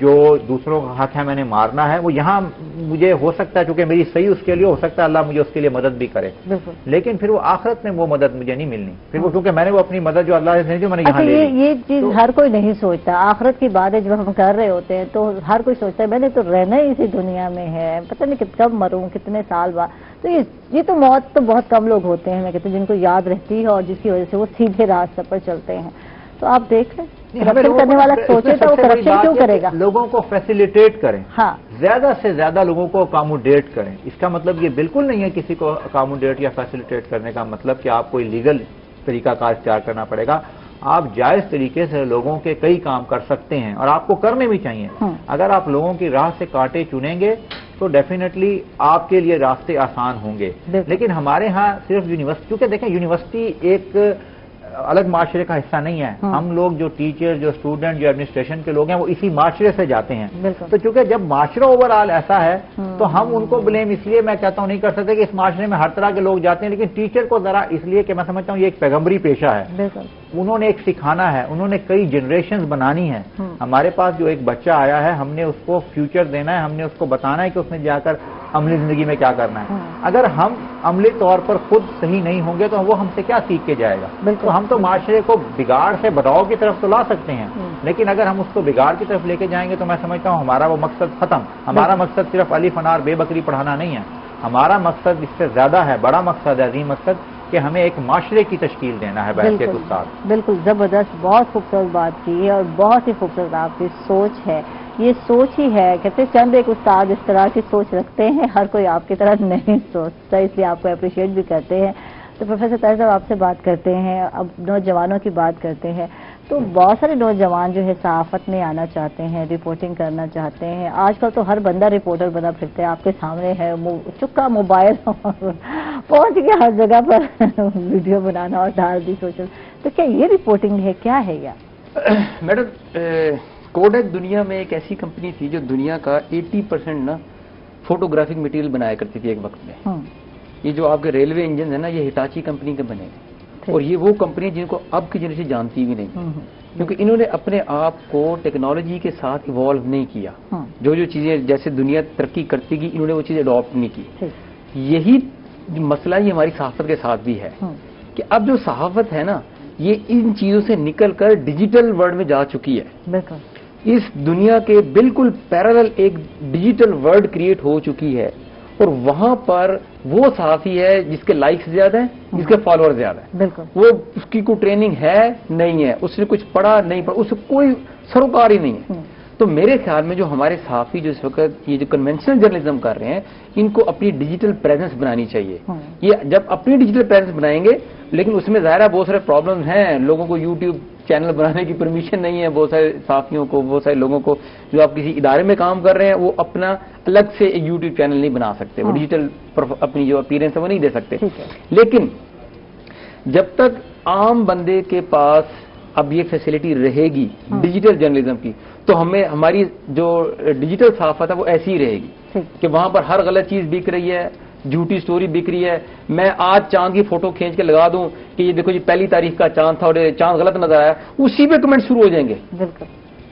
C: جو دوسروں کا حق ہے میں نے مارنا ہے، وہ یہاں مجھے ہو سکتا ہے چونکہ میری صحیح اس کے لیے ہو سکتا ہے اللہ مجھے اس کے لیے مدد بھی کرے، لیکن پھر وہ آخرت میں وہ مدد مجھے نہیں ملنی، پھر وہ کیونکہ میں نے وہ اپنی مدد جو اللہ سے جو میں نے یہاں لے لی۔
A: یہ چیز ہر کوئی نہیں سوچتا، آخرت کی باتیں جب ہم کر رہے ہوتے ہیں تو ہر کوئی سوچتا ہے میں نے تو رہنا ہی اسی دنیا میں ہے، پتہ نہیں کب مروں، کتنے سال بعد۔ تو یہ تو موت تو بہت کم لوگ ہوتے ہیں میں کہتے ہیں جن کو یاد رہتی ہے اور جس کی وجہ سے وہ سیدھے راستے پر چلتے ہیں۔ تو آپ دیکھ لیں کرپشن کرنے والا سوچے تو وہ کرپشن کیوں کرے گا؟
C: لوگوں کو فیسیلیٹیٹ کریں،
A: ہاں،
C: زیادہ سے زیادہ لوگوں کو اکاموڈیٹ کریں۔ اس کا مطلب یہ بالکل نہیں ہے کسی کو اکاموڈیٹ یا فیسیلیٹیٹ کرنے کا مطلب کہ آپ کو لیگل طریقہ کار اختیار کرنا پڑے گا۔ آپ جائز طریقے سے لوگوں کے کئی کام کر سکتے ہیں اور آپ کو کرنے بھی چاہیے۔ اگر آپ لوگوں کی راہ سے کانٹے چنیں گے تو ڈیفینیٹلی آپ کے لیے راستے آسان ہوں گے، لیکن ہمارے ہاں صرف یونیورسٹی، کیونکہ دیکھیں یونیورسٹی ایک الگ معاشرے کا حصہ نہیں ہے، ہم لوگ جو ٹیچر، جو اسٹوڈنٹ، جو ایڈمنسٹریشن کے لوگ ہیں وہ اسی معاشرے سے جاتے ہیں۔ تو چونکہ جب معاشرہ اوور آل ایسا ہے تو ہم ان کو بلیم اس لیے میں کہتا ہوں نہیں کر سکتے کہ اس معاشرے میں ہر طرح کے لوگ جاتے ہیں، لیکن ٹیچر کو ذرا اس لیے کہ میں سمجھتا ہوں یہ ایک پیغمبری پیشہ ہے، انہوں نے ایک سکھانا ہے، انہوں نے کئی جنریشنز بنانی ہیں۔ ہمارے پاس جو ایک بچہ آیا ہے ہم نے اس کو فیوچر دینا ہے، ہم نے اس کو بتانا ہے کہ اس نے جا کر عملی زندگی میں کیا کرنا ہے۔ اگر ہم عملی طور پر خود صحیح نہیں ہوں گے تو وہ ہم سے کیا سیکھ کے جائے گا؟ تو ہم تو معاشرے کو بگاڑ سے بداؤ کی طرف تو لا سکتے ہیں، لیکن اگر ہم اس کو بگاڑ کی طرف لے کے جائیں گے تو میں سمجھتا ہوں ہمارا وہ مقصد ختم۔ ہمارا مقصد صرف الف انار بے بکری پڑھانا نہیں ہے، ہمارا مقصد اس سے زیادہ ہے، بڑا مقصد ہے، عظیم مقصد کہ ہمیں ایک معاشرے کی تشکیل دینا ہے بحیثیت استاد۔
A: بالکل زبردست، بہت خوبصورت بات کی ہے اور بہت ہی خوبصورت آپ کی سوچ ہے۔ یہ سوچ ہی ہے، کہتے ہیں چند ایک استاد اس طرح کی سوچ رکھتے ہیں، ہر کوئی آپ کی طرح نہیں سوچتا، اس لیے آپ کو اپریشیٹ بھی کرتے ہیں۔ تو پروفیسر طاہر صاحب آپ سے بات کرتے ہیں، اب نوجوانوں کی بات کرتے ہیں، تو بہت سارے نوجوان جو ہے صحافت میں آنا چاہتے ہیں، رپورٹنگ کرنا چاہتے ہیں۔ آج کل تو ہر بندہ رپورٹر بنا پھرتا ہے، آپ کے سامنے ہے چکا موبائل پہنچ گیا ہر جگہ پر ویڈیو بنانا اور ڈال دی سوشل۔ تو کیا یہ رپورٹنگ ہے، کیا ہے یہ؟
B: میڈم کوڈیک دنیا میں ایک ایسی کمپنی تھی جو دنیا کا 80% نا فوٹوگرافک مٹیریل بنایا کرتی تھی ایک وقت میں۔ یہ جو آپ کے ریلوے انجن ہے نا یہ ہٹاچی کمپنی کے بنے ہیں، اور یہ وہ کمپنی جن کو اب کی جنریشن جانتی بھی نہیں، کیونکہ انہوں نے اپنے آپ کو ٹیکنالوجی کے ساتھ ایوالو نہیں کیا۔ جو چیزیں جیسے دنیا ترقی کرتی گئی انہوں نے وہ چیزیں اڈاپٹ نہیں کی۔ یہی مسئلہ یہ ہماری صحافت کے ساتھ بھی ہے کہ اب جو صحافت ہے نا یہ ان چیزوں سے نکل کر ڈیجیٹل ورلڈ میں جا چکی ہے۔ اس دنیا کے بالکل پیرالل ایک ڈیجیٹل ورلڈ کریٹ ہو چکی ہے، اور وہاں پر وہ صحافی ہے جس کے لائکس زیادہ ہیں، جس کے فالوور زیادہ ہیں، وہ اس کی کوئی ٹریننگ ہے نہیں ہے، اس نے کچھ پڑھا نہیں پڑھا، اس سے کوئی سروکار ہی نہیں ہے۔ تو میرے خیال میں جو ہمارے صحافی جو اس وقت یہ جو کنونشنل جرنلزم کر رہے ہیں ان کو اپنی ڈیجیٹل پریزنس بنانی چاہیے۔ یہ جب اپنی ڈیجیٹل پریزنس بنائیں گے، لیکن اس میں ظاہر ہے بہت سارے پرابلمز ہیں، لوگوں کو یوٹیوب چینل بنانے کی پرمیشن نہیں ہے، بہت سارے صحافیوں کو، بہت سارے لوگوں کو جو آپ کسی ادارے میں کام کر رہے ہیں وہ اپنا الگ سے ایک یوٹیوب چینل نہیں بنا سکتے، وہ ڈیجیٹل اپنی جو اپیرنس ہے وہ نہیں دے سکتے۔ لیکن جب تک عام بندے کے پاس اب یہ فیسلٹی رہے گی ڈیجیٹل جرنلزم کی تو ہمیں ہماری جو ڈیجیٹل صحافت ہے وہ ایسی ہی رہے گی کہ وہاں پر ہر غلط چیز بک رہی ہے، جھوٹی سٹوری بک رہی ہے۔ میں آج چاند کی فوٹو کھینچ کے لگا دوں کہ یہ دیکھو جی 1 تاریخ کا چاند تھا اور چاند غلط نظر آیا، اسی پہ کمنٹ شروع ہو جائیں گے۔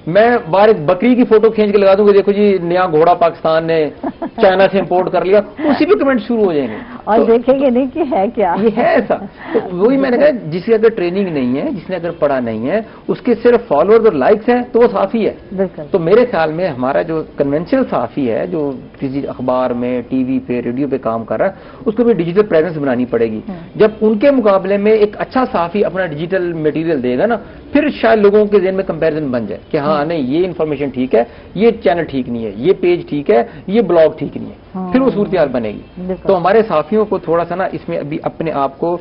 B: میں باہر ایک بکری کی فوٹو کھینچ کے لگا دوں کہ دیکھو جی نیا گھوڑا پاکستان نے چائنا سے امپورٹ کر لیا، اسی پہ کمنٹ شروع ہو جائیں گے
A: اور دیکھیں گے نہیں کہ ہے کیا،
B: یہ ہے ایسا۔ تو وہی میں نے کہا جس کی اگر ٹریننگ نہیں ہے، جس نے اگر پڑھا نہیں ہے، اس کے صرف فالوورز اور لائکس ہیں تو وہ صحافی ہے۔ تو میرے خیال میں ہمارا جو کنونشنل صحافی ہے جو کسی اخبار میں، ٹی وی پہ، ریڈیو پہ کام کر رہا ہے، اس کو بھی ڈیجیٹل پریزنس بنانی پڑے گی۔ جب ان کے مقابلے میں ایک اچھا صحافی اپنا ڈیجیٹل مٹیریل دے گا نا پھر شاید لوگوں کے ذہن میں کمپیرزن بن جائے کہ ہاں نہیں یہ انفارمیشن ٹھیک ہے، یہ چینل ٹھیک نہیں ہے، یہ پیج ٹھیک ہے، یہ بلاگ ٹھیک نہیں ہے، پھر وہ صورتحال بنے گی۔ تو ہمارے صحافیوں کو تھوڑا سا نا اس میں ابھی اپنے آپ کو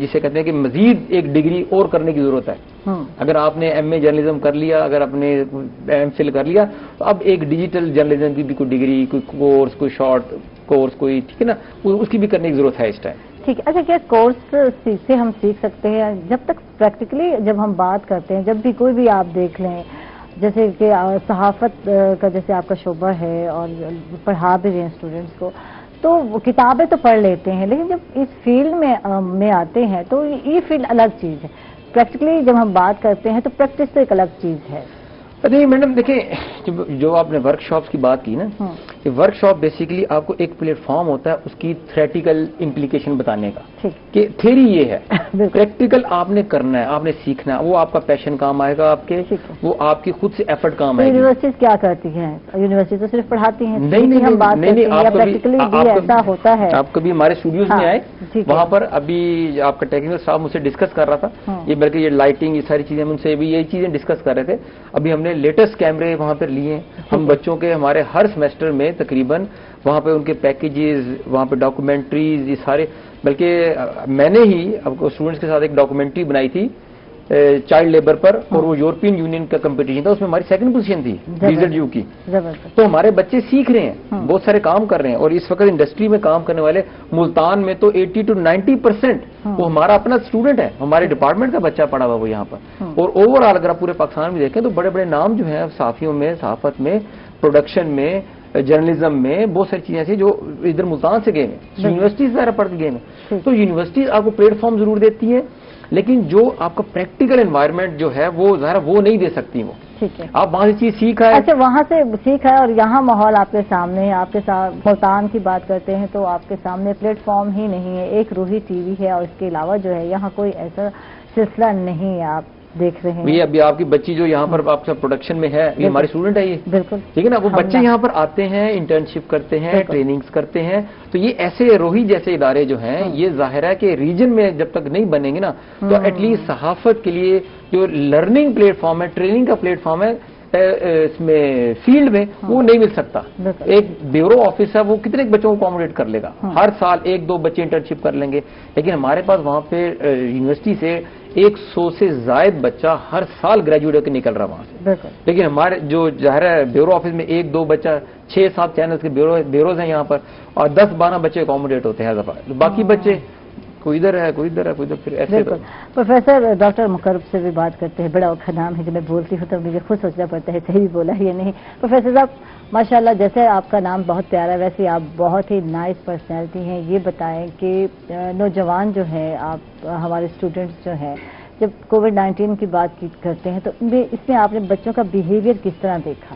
B: جسے کہتے ہیں کہ مزید ایک ڈگری اور کرنے کی ضرورت ہے۔ اگر آپ نے ایم اے جرنلزم کر لیا، اگر آپ نے ایم فل کر لیا تو اب ایک ڈیجیٹل جرنلزم کی بھی کوئی ڈگری، کوئی کورس، کوئی شارٹ کورس، کوئی ٹھیک ہے نا اس کی بھی کرنے کی ضرورت ہے اس ٹائم۔
A: ٹھیک ہے، اچھا کیا کورس سے ہم سیکھ سکتے ہیں؟ جب تک پریکٹیکلی جب ہم بات کرتے ہیں، جب بھی کوئی بھی آپ دیکھ لیں جیسے کہ صحافت کا جیسے آپ کا شعبہ ہے اور پڑھا بھی رہے ہیں اسٹوڈنٹس کو، تو وہ کتابیں تو پڑھ لیتے ہیں لیکن جب اس فیلڈ میں آتے ہیں تو یہ فیلڈ الگ چیز ہے۔ پریکٹیکلی جب ہم بات کرتے ہیں تو پریکٹس تو ایک الگ چیز ہے۔
B: نہیں میڈم دیکھیں، جو آپ نے ورک شاپس کی بات کی نا، یہ ورک شاپ بیسیکلی آپ کو ایک پلیٹ فارم ہوتا ہے اس کی تھیوریٹیکل امپلیکیشن بتانے کا، کہ تھیوری یہ ہے، پریکٹیکل آپ نے کرنا ہے، آپ نے سیکھنا ہے، وہ آپ کا پیشن کام آئے گا آپ کے، وہ آپ کی خود سے ایفرٹ کام آئے گا۔
A: یونیورسٹیز کیا کرتی ہیں؟ یونیورسٹی تو صرف پڑھاتی ہیں،
B: نہیں،
A: ہم بات کرتے ہیں ایسا ہوتا ہے۔
B: آپ کبھی ہمارے اسٹوڈیوز میں آئے، وہاں پر ابھی آپ کا ٹیکنیکل اسٹاف مجھ سے ڈسکس کر رہا تھا، یہ بلکہ یہ لائٹنگ، یہ ساری چیزیں، ہم ان سے بھی یہی چیزیں ڈسکس کر رہے تھے۔ ابھی ہم نے لیٹسٹ کیمرے وہاں پر لیے، ہم بچوں کے ہمارے ہر سیمسٹر میں تقریباً وہاں پہ ان کے پیکیجز، وہاں پہ ڈاکومنٹریز، یہ سارے، بلکہ میں نے ہی اب اسٹوڈنٹس کے ساتھ ایک ڈاکومنٹری بنائی تھی چائلڈ لیبر پر، اور وہ یورپین یونین کا کمپٹیشن تھا، اس میں ہماری سیکنڈ پوزیشن تھی DZU کی۔ تو ہمارے بچے سیکھ رہے ہیں، بہت سارے کام کر رہے ہیں، اور اس وقت انڈسٹری میں کام کرنے والے ملتان میں تو 80 to 90% وہ ہمارا اپنا اسٹوڈنٹ ہے، ہمارے ڈپارٹمنٹ کا بچہ پڑھا ہوا وہ یہاں پر۔ اور اوور آل اگر آپ پورے پاکستان میں دیکھیں تو بڑے بڑے نام جو ہیں صحافیوں میں، صحافت میں، پروڈکشن میں، جرنلزم میں، بہت ساری چیزیں ایسی جو ادھر ملتان سے گئے ہیں، یونیورسٹیز وغیرہ پڑھ کے گئے ہیں۔ تو یونیورسٹیز آپ کو پلیٹ فارم ضرور دیتی ہے، لیکن جو آپ کا پریکٹیکل انوائرمنٹ جو ہے وہ ظاہر وہ نہیں دے سکتی، وہ آپ وہاں سے چیز سیکھا ہے۔
A: اچھا، وہاں سے سیکھا ہے، اور یہاں ماحول آپ کے سامنے ہے، آپ کے ساتھ ملتان کی بات کرتے ہیں تو آپ کے سامنے پلیٹ فارم ہی نہیں ہے، ایک روحی ٹی وی ہے، اور اس کے علاوہ جو ہے یہاں کوئی ایسا سلسلہ نہیں ہے آپ دیکھ رہے ہیں۔
B: یہ ابھی آپ کی بچی جو یہاں پر آپ کا پروڈکشن میں ہے، یہ ہماری اسٹوڈنٹ ہے، یہ
A: بالکل
B: ٹھیک ہے نا، وہ بچے یہاں پر آتے ہیں، انٹرنشپ کرتے ہیں، ٹریننگز کرتے ہیں، تو یہ ایسے روحی جیسے ادارے جو ہیں، یہ ظاہر ہے کہ ریجن میں جب تک نہیں بنیں گے نا، تو ایٹ لیسٹ صحافت کے لیے جو لرننگ پلیٹ فارم ہے، ٹریننگ کا پلیٹ فارم ہے اس میں فیلڈ میں، وہ نہیں مل سکتا۔ ایک بیورو آفس ہے، وہ کتنے بچوں کو اکوموڈیٹ کر لے گا؟ ہر سال 1-2 بچے انٹرنشپ کر لیں گے، لیکن ہمارے پاس وہاں پہ یونیورسٹی سے 100 سے زائد بچہ ہر سال گریجویٹ ہو کے نکل رہا وہاں سے، لیکن ہمارے جو ظاہر ہے بیورو آفس میں 1-2 بچہ، 6-7 چینلز کے بیوروز ہیں یہاں پر، اور 10-12 بچے اکوموڈیٹ ہوتے ہیں، باقی بچے کوئی ادھر ہے، کوئی ادھر ہے، کوئی ادھر، پھر ایسے۔
A: بالکل۔ پروفیسر ڈاکٹر مقرب سے بھی بات کرتے ہیں، بڑا اوکھا نام ہے، جب میں بولتی ہوں تو مجھے خود سوچنا پڑتا ہے صحیح بھی بولا ہے یا نہیں۔ پروفیسر صاحب ماشاءاللہ، جیسے آپ کا نام بہت پیارا ہے، ویسے آپ بہت ہی نائس پرسنالٹی ہیں۔ یہ بتائیں کہ نوجوان جو ہے، آپ ہمارے اسٹوڈنٹس جو ہیں، جب کووڈ-19 کی بات کرتے ہیں تو اس میں آپ نے بچوں کا بیہیویئر کس طرح دیکھا؟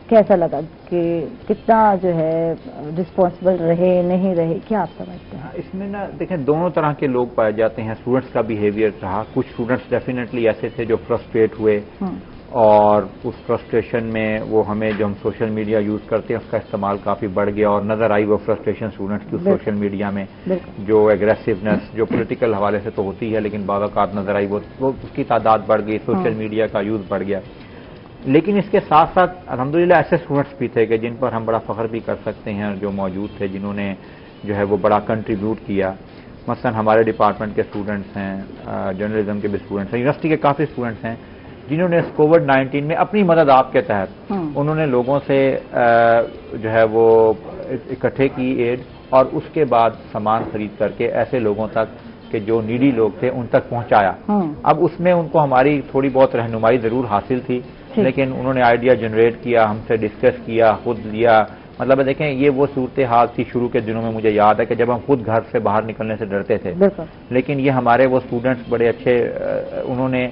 A: کیسا لگا کہ کتنا جو ہے رسپانسبل رہے، نہیں رہے، کیا آپ سمجھتے ہیں؟
C: اس میں نا دیکھیں دونوں طرح کے لوگ پائے جاتے ہیں۔ اسٹوڈنٹس کا بیہیویئر رہا، کچھ اسٹوڈنٹس ڈیفینیٹلی ایسے تھے جو فرسٹریٹ ہوئے، اور اس فرسٹریشن میں وہ ہمیں جو ہم سوشل میڈیا یوز کرتے ہیں اس کا استعمال کافی بڑھ گیا، اور نظر آئی وہ فرسٹریشن اسٹوڈنٹس کی سوشل میڈیا میں، جو ایگریسونیس جو پولیٹیکل حوالے سے تو ہوتی ہے، لیکن بعض اوقات نظر آئی وہ اس کی تعداد بڑھ گئی، سوشل میڈیا کا یوز بڑھ گیا۔ لیکن اس کے ساتھ ساتھ الحمدللہ ایسے اسٹوڈنٹس بھی تھے کہ جن پر ہم بڑا فخر بھی کر سکتے ہیں، جو موجود تھے، جنہوں نے جو ہے وہ بڑا کنٹریبیوٹ کیا۔ مثلا ہمارے ڈپارٹمنٹ کے اسٹوڈنٹس ہیں، جرنلزم کے بھی اسٹوڈنٹس ہیں، یونیورسٹی کے کافی اسٹوڈنٹس ہیں جنہوں نے اس کووڈ-19 میں اپنی مدد آپ کے تحت انہوں نے لوگوں سے جو ہے وہ اکٹھے کی ایڈ، اور اس کے بعد سامان خرید کر کے ایسے لوگوں تک کہ جو نیڈی لوگ تھے ان تک پہنچایا۔ اب اس میں ان کو ہماری تھوڑی بہت رہنمائی ضرور حاصل تھی، لیکن انہوں نے آئیڈیا جنریٹ کیا، ہم سے ڈسکس کیا، خود لیا۔ مطلب دیکھیں یہ وہ صورتحال تھی شروع کے دنوں میں، مجھے یاد ہے کہ جب ہم خود گھر سے باہر نکلنے سے ڈرتے تھے، لیکن یہ ہمارے وہ اسٹوڈنٹس بڑے اچھے، انہوں نے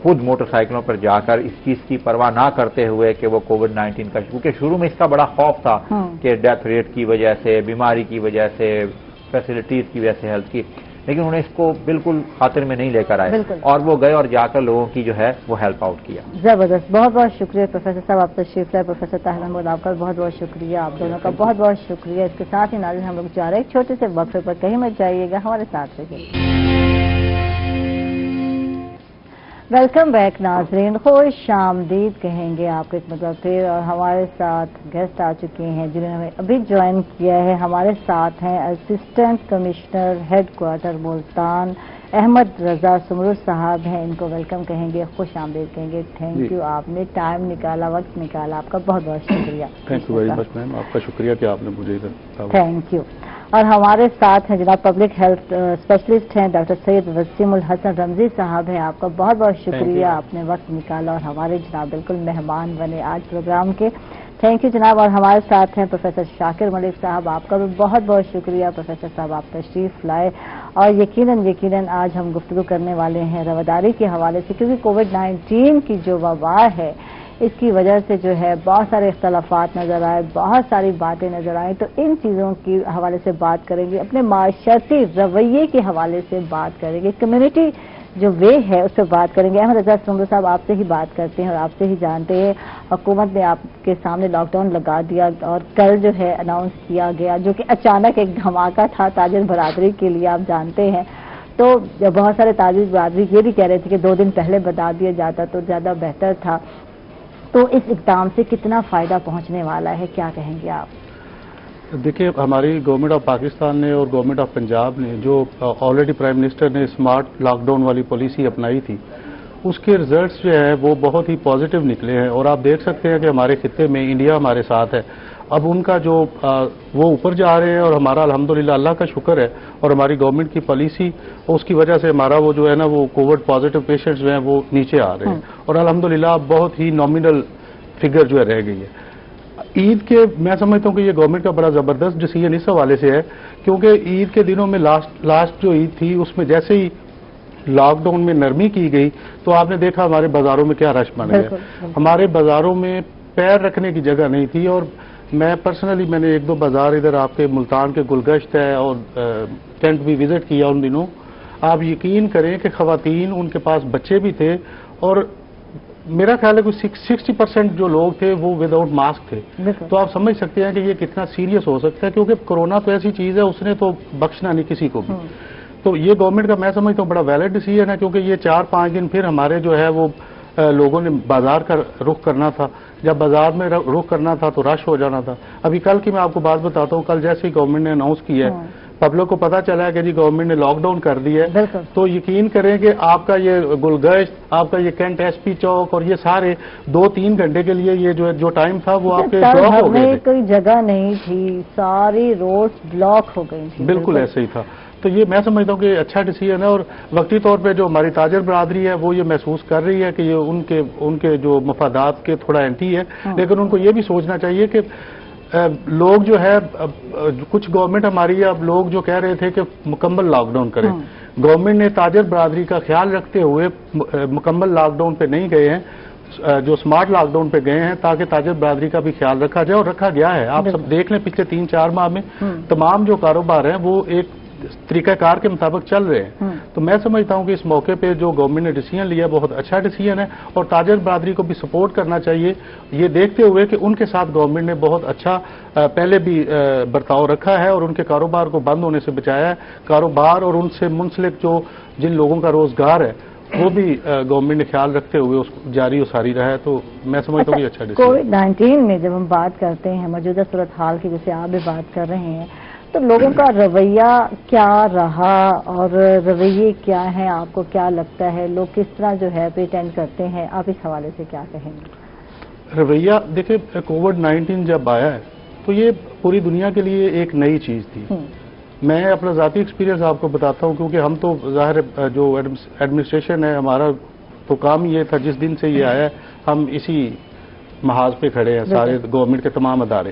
C: خود موٹر سائیکلوں پر جا کر اس چیز کی پرواہ نہ کرتے ہوئے کہ وہ کووڈ-19 کا، کیونکہ شروع میں اس کا بڑا خوف تھا کہ ڈیتھ ریٹ کی وجہ سے، بیماری کی وجہ سے، فیسلٹیز کی وجہ سے ہیلتھ کی، لیکن انہیں اس کو بالکل خاطر میں نہیں لے کر آئے، اور وہ گئے اور جا کر لوگوں کی جو ہے وہ ہیلپ آؤٹ کیا۔
A: زبردست، بہت بہت شکریہ پروفیسر صاحب، آپ تشریف لائے۔ پروفیسر طاہر محمود، آپ کا بہت بہت شکریہ، آپ دونوں کا بہت بہت شکریہ۔ اس کے ساتھ ہی ناظرین ہم لوگ جا رہے ہیں ایک چھوٹے سے وقفے پر، کہیں مت جائیے گا، ہمارے ساتھ رہیے۔ ویلکم بیک ناظرین، خوش آمدید کہیں گے آپ کو ایک مطلب پھر، اور ہمارے ساتھ گیسٹ آ چکے ہیں جنہوں نے ہمیں ابھی جوائن کیا ہے۔ ہمارے ساتھ ہیں assistant commissioner headquarter Multan Ahmad Raza سمرود صاحب ہیں، ان کو ویلکم کہیں گے، خوش آمدید کہیں گے۔ تھینک یو، آپ نے ٹائم نکالا، وقت نکالا، آپ کا بہت بہت شکریہ۔
D: تھینک یو ویری مچ میم، آپ کا شکریہ کہ آپ نے مجھے ادھر۔
A: Thank you. اور ہمارے ساتھ ہیں جناب پبلک ہیلتھ اسپیشلسٹ ہیں ڈاکٹر سید وسیم الحسن رمزی صاحب ہیں، آپ کا بہت بہت شکریہ، آپ نے وقت نکالا اور ہمارے جناب بالکل مہمان بنے آج پروگرام کے۔ تھینک یو جناب۔ اور ہمارے ساتھ ہیں پروفیسر شاکر ملک صاحب، آپ کا بھی بہت بہت شکریہ پروفیسر صاحب، آپ تشریف لائے۔ اور یقیناً آج ہم گفتگو کرنے والے ہیں رواداری کے حوالے سے، کیونکہ کووڈ-19 کی جو وبا ہے اس کی وجہ سے جو ہے بہت سارے اختلافات نظر آئے، بہت ساری باتیں نظر آئیں، تو ان چیزوں کی حوالے سے بات کریں گے، اپنے معاشرتی رویے کے حوالے سے بات کریں گے، کمیونٹی جو وے ہے اس پہ بات کریں گے۔ احمد رضا سنگھ صاحب، آپ سے ہی بات کرتے ہیں اور آپ سے ہی جانتے ہیں، حکومت نے آپ کے سامنے لاک ڈاؤن لگا دیا اور کل جو ہے اناؤنس کیا گیا، جو کہ اچانک ایک دھماکہ تھا تاجر برادری کے لیے، آپ جانتے ہیں۔ تو بہت سارے تاجر برادری یہ بھی کہہ رہے تھے کہ 2 دن پہلے بتا دیا جاتا تو زیادہ بہتر تھا۔ تو اس اقدام سے کتنا فائدہ پہنچنے والا ہے، کیا کہیں گے آپ؟
D: دیکھیے، ہماری گورنمنٹ آف پاکستان نے اور گورنمنٹ آف پنجاب نے جو آلریڈی پرائم منسٹر نے اسمارٹ لاک ڈاؤن والی پالیسی اپنائی تھی، اس کے ریزلٹس جو ہیں وہ بہت ہی پازیٹیو نکلے ہیں، اور آپ دیکھ سکتے ہیں کہ ہمارے خطے میں انڈیا ہمارے ساتھ ہے۔ اب ان کا جو وہ اوپر جا رہے ہیں، اور ہمارا الحمدللہ اللہ کا شکر ہے، اور ہماری گورنمنٹ کی پالیسی اس کی وجہ سے ہمارا وہ جو ہے نا وہ کووڈ پازیٹیو پیشنٹس جو ہیں وہ نیچے آ رہے ہیں، اور الحمدللہ بہت ہی نامینل فگر جو ہے رہ گئی ہے۔ عید کے میں سمجھتا ہوں کہ یہ گورنمنٹ کا بڑا زبردست ڈیسیژن اس حوالے سے ہے، کیونکہ عید کے دنوں میں لاسٹ جو عید تھی اس میں جیسے ہی لاک ڈاؤن میں نرمی کی گئی تو آپ نے دیکھا ہمارے بازاروں میں کیا رش بن گیا۔ ہمارے بازاروں میں پیر رکھنے کی جگہ نہیں تھی، اور میں پرسنلی میں نے 1-2 بازار ادھر آپ کے ملتان کے گلگشت ہے اور ٹینٹ بھی وزٹ کیا ان دنوں۔ آپ یقین کریں کہ خواتین ان کے پاس بچے بھی تھے، اور میرا خیال ہے کوئی 60% جو لوگ تھے وہ وداؤٹ ماسک تھے۔ تو آپ سمجھ سکتے ہیں کہ یہ کتنا سیریس ہو سکتا ہے، کیونکہ کورونا تو ایسی چیز ہے اس نے تو بخشنا نہیں کسی کو بھی۔ تو یہ گورنمنٹ کا میں سمجھتا ہوں بڑا ویلڈ ڈیسیژن ہے، کیونکہ یہ 4-5 دن پھر ہمارے جو ہے وہ لوگوں نے بازار کا رخ کرنا تھا۔ جب بازار میں رخ کرنا تھا تو رش ہو جانا تھا۔ ابھی کل کی میں آپ کو بات بتاتا ہوں، کل جیسے ہی گورنمنٹ نے اناؤنس کیا ہے، پبلک کو پتا چلا ہے کہ جی گورنمنٹ نے لاک ڈاؤن کر دی ہے، تو یقین کریں کہ آپ کا یہ گلگشت، آپ کا یہ کینٹ ایس پی چوک اور یہ سارے 2-3 گھنٹے کے لیے یہ جو ٹائم تھا وہ آپ کے بلاک ہو گئے تھے۔
A: کوئی جگہ نہیں تھی، ساری روڈ بلاک ہو گئی تھی۔
D: بالکل ایسے ہی تھا۔ تو یہ میں سمجھتا ہوں کہ اچھا ڈیسیژن ہے، اور وقتی طور پہ جو ہماری تاجر برادری ہے وہ یہ محسوس کر رہی ہے کہ یہ ان کے جو مفادات کے تھوڑا اینٹی ہے، لیکن ان کو یہ بھی سوچنا چاہیے کہ لوگ جو ہے کچھ گورنمنٹ ہماری اب لوگ جو کہہ رہے تھے کہ مکمل لاک ڈاؤن کریں، گورنمنٹ نے تاجر برادری کا خیال رکھتے ہوئے مکمل لاک ڈاؤن پہ نہیں گئے ہیں، جو سمارٹ لاک ڈاؤن پہ گئے ہیں تاکہ تاجر برادری کا بھی خیال رکھا جائے، اور رکھا گیا ہے۔ آپ سب دیکھ لیں پچھلے 3-4 ماہ میں تمام جو کاروبار ہیں وہ ایک طریقہ کار کے مطابق چل رہے ہیں۔ تو میں سمجھتا ہوں کہ اس موقع پہ جو گورنمنٹ نے ڈیسیژن لیا بہت اچھا ڈیسیژن ہے، اور تاجر برادری کو بھی سپورٹ کرنا چاہیے، یہ دیکھتے ہوئے کہ ان کے ساتھ گورنمنٹ نے بہت اچھا پہلے بھی برتاؤ رکھا ہے اور ان کے کاروبار کو بند ہونے سے بچایا ہے۔ کاروبار اور ان سے منسلک جن لوگوں کا روزگار ہے وہ بھی گورنمنٹ نے خیال رکھتے ہوئے اس جاری و ساری رہا ہے۔ تو میں سمجھتا ہوں یہ اچھا ڈیسیژن۔
A: کووڈ-19 میں جب ہم بات کرتے ہیں موجودہ صورتحال کی، جیسے آپ بھی بات کر رہے ہیں، تو لوگوں کا رویہ کیا رہا اور رویے کیا ہیں؟ آپ کو کیا لگتا ہے لوگ کس طرح جو ہے پریٹینڈ کرتے ہیں؟ آپ اس حوالے سے کیا کہیں گے؟
D: رویہ دیکھیں، کووڈ-19 جب آیا ہے تو یہ پوری دنیا کے لیے ایک نئی چیز تھی۔ میں اپنا ذاتی ایکسپیرینس آپ کو بتاتا ہوں، کیونکہ ہم تو ظاہر جو ایڈمنسٹریشن ہے ہمارا تو کام یہ تھا، جس دن سے یہ آیا ہے ہم اسی محاذ پہ کھڑے ہیں، سارے گورنمنٹ کے تمام ادارے۔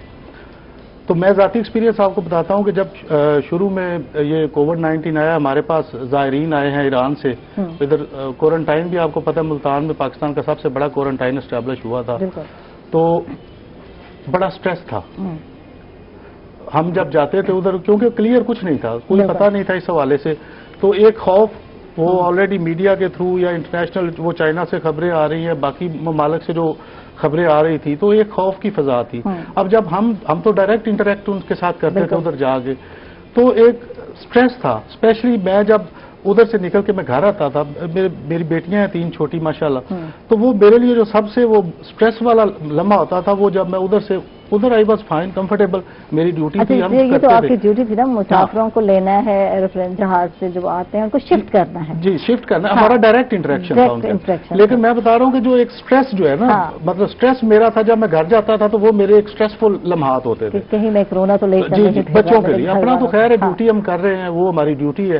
D: تو میں ذاتی ایکسپیرینس آپ کو بتاتا ہوں کہ جب شروع میں یہ کووڈ-19 آیا، ہمارے پاس زائرین آئے ہیں ایران سے، ادھر کوارنٹائن بھی آپ کو پتہ ہے ملتان میں پاکستان کا سب سے بڑا کوارنٹائن اسٹیبلش ہوا تھا، تو بڑا سٹریس تھا۔ ہم جب جاتے تھے ادھر، کیونکہ کلیئر کچھ نہیں تھا، کوئی پتہ نہیں تھا اس حوالے سے، تو ایک خوف وہ آلریڈی میڈیا کے تھرو یا انٹرنیشنل وہ چائنا سے خبریں آ رہی ہیں، باقی ممالک سے جو خبریں آ رہی تھی، تو ایک خوف کی فضا تھی۔ اب جب ہم تو ڈائریکٹ انٹریکٹ ان کے ساتھ کرتے تھے ادھر جا کے، تو ایک سٹریس تھا، اسپیشلی میں جب ادھر سے نکل کے میں گھر آتا تھا، میری بیٹیاں ہیں 3 چھوٹی ماشاءاللہ، تو وہ میرے لیے جو سب سے وہ سٹریس والا لمحہ ہوتا تھا وہ جب میں ادھر آئی واز فائن کمفرٹیبل، میری ڈیوٹی تھی، ہم
A: یہ تو آپ کی ڈیوٹی تھی نا، مسافروں کو لینا ہے ایروپلین جہاز سے جو آتے ہیں ان کو شفٹ کرنا ہے، جی
D: شفٹ کرنا ہے، ہمارا ڈائریکٹ انٹریکشن تھا ان سے۔ لیکن میں بتا رہا ہوں کہ جو ایک سٹریس جو ہے نا، مطلب سٹریس میرا تھا جب میں گھر جاتا تھا تو وہ میرے ایک سٹریسفل لمحات ہوتے تھے،
A: کہیں میں کورونا تو لے
D: جی بچوں کے لیے، اپنا تو خیر ہے ڈیوٹی ہم کر رہے ہیں، وہ ہماری ڈیوٹی ہے،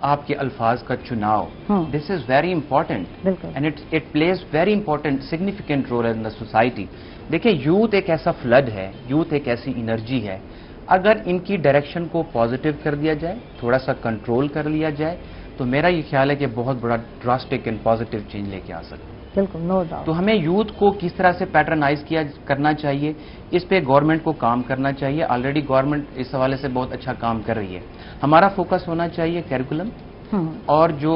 E: آپ کے الفاظ کا چناؤ، this is very important and it please very important significant role in the society. دیکھیں یوتھ ایک ایسا فلڈ ہے، یوتھ ایک ایسی انرجی ہے، اگر ان کی ڈائریکشن کو پازیٹیو کر دیا جائے، تھوڑا سا کنٹرول کر لیا جائے، تو میرا یہ خیال ہے کہ بہت بڑا ڈراسٹک اینڈ پازیٹیو چینج لے کے آ سکتے ہیں.
A: بالکل، نو ڈاؤٹ.
E: تو ہمیں یوتھ کو کس طرح سے پیٹرنائز کرنا چاہیے، اس پہ گورنمنٹ کو کام کرنا چاہیے. آلریڈی گورنمنٹ اس حوالے سے بہت اچھا کام کر رہی ہے. ہمارا فوکس ہونا چاہیے کیریکولم، اور جو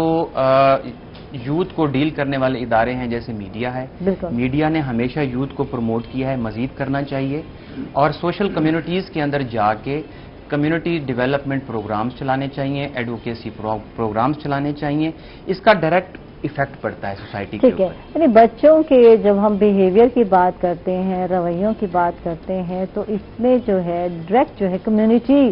E: یوتھ کو ڈیل کرنے والے ادارے ہیں جیسے میڈیا ہے، میڈیا نے ہمیشہ یوتھ کو پروموٹ کیا ہے، مزید کرنا چاہیے. اور سوشل کمیونٹیز کے اندر جا کے کمیونٹی ڈیولپمنٹ پروگرامز چلانے چاہیے، ایڈوکیسی پروگرامز چلانے چاہیے. اس کا ڈائریکٹ ایفیکٹ پڑتا ہے سوسائٹی کے اوپر.
A: ٹھیک ہے، یعنی بچوں کے جب ہم بیہیویئر کی بات کرتے ہیں، رویوں کی بات کرتے ہیں، تو اس میں جو ہے ڈائریکٹ جو ہے کمیونٹی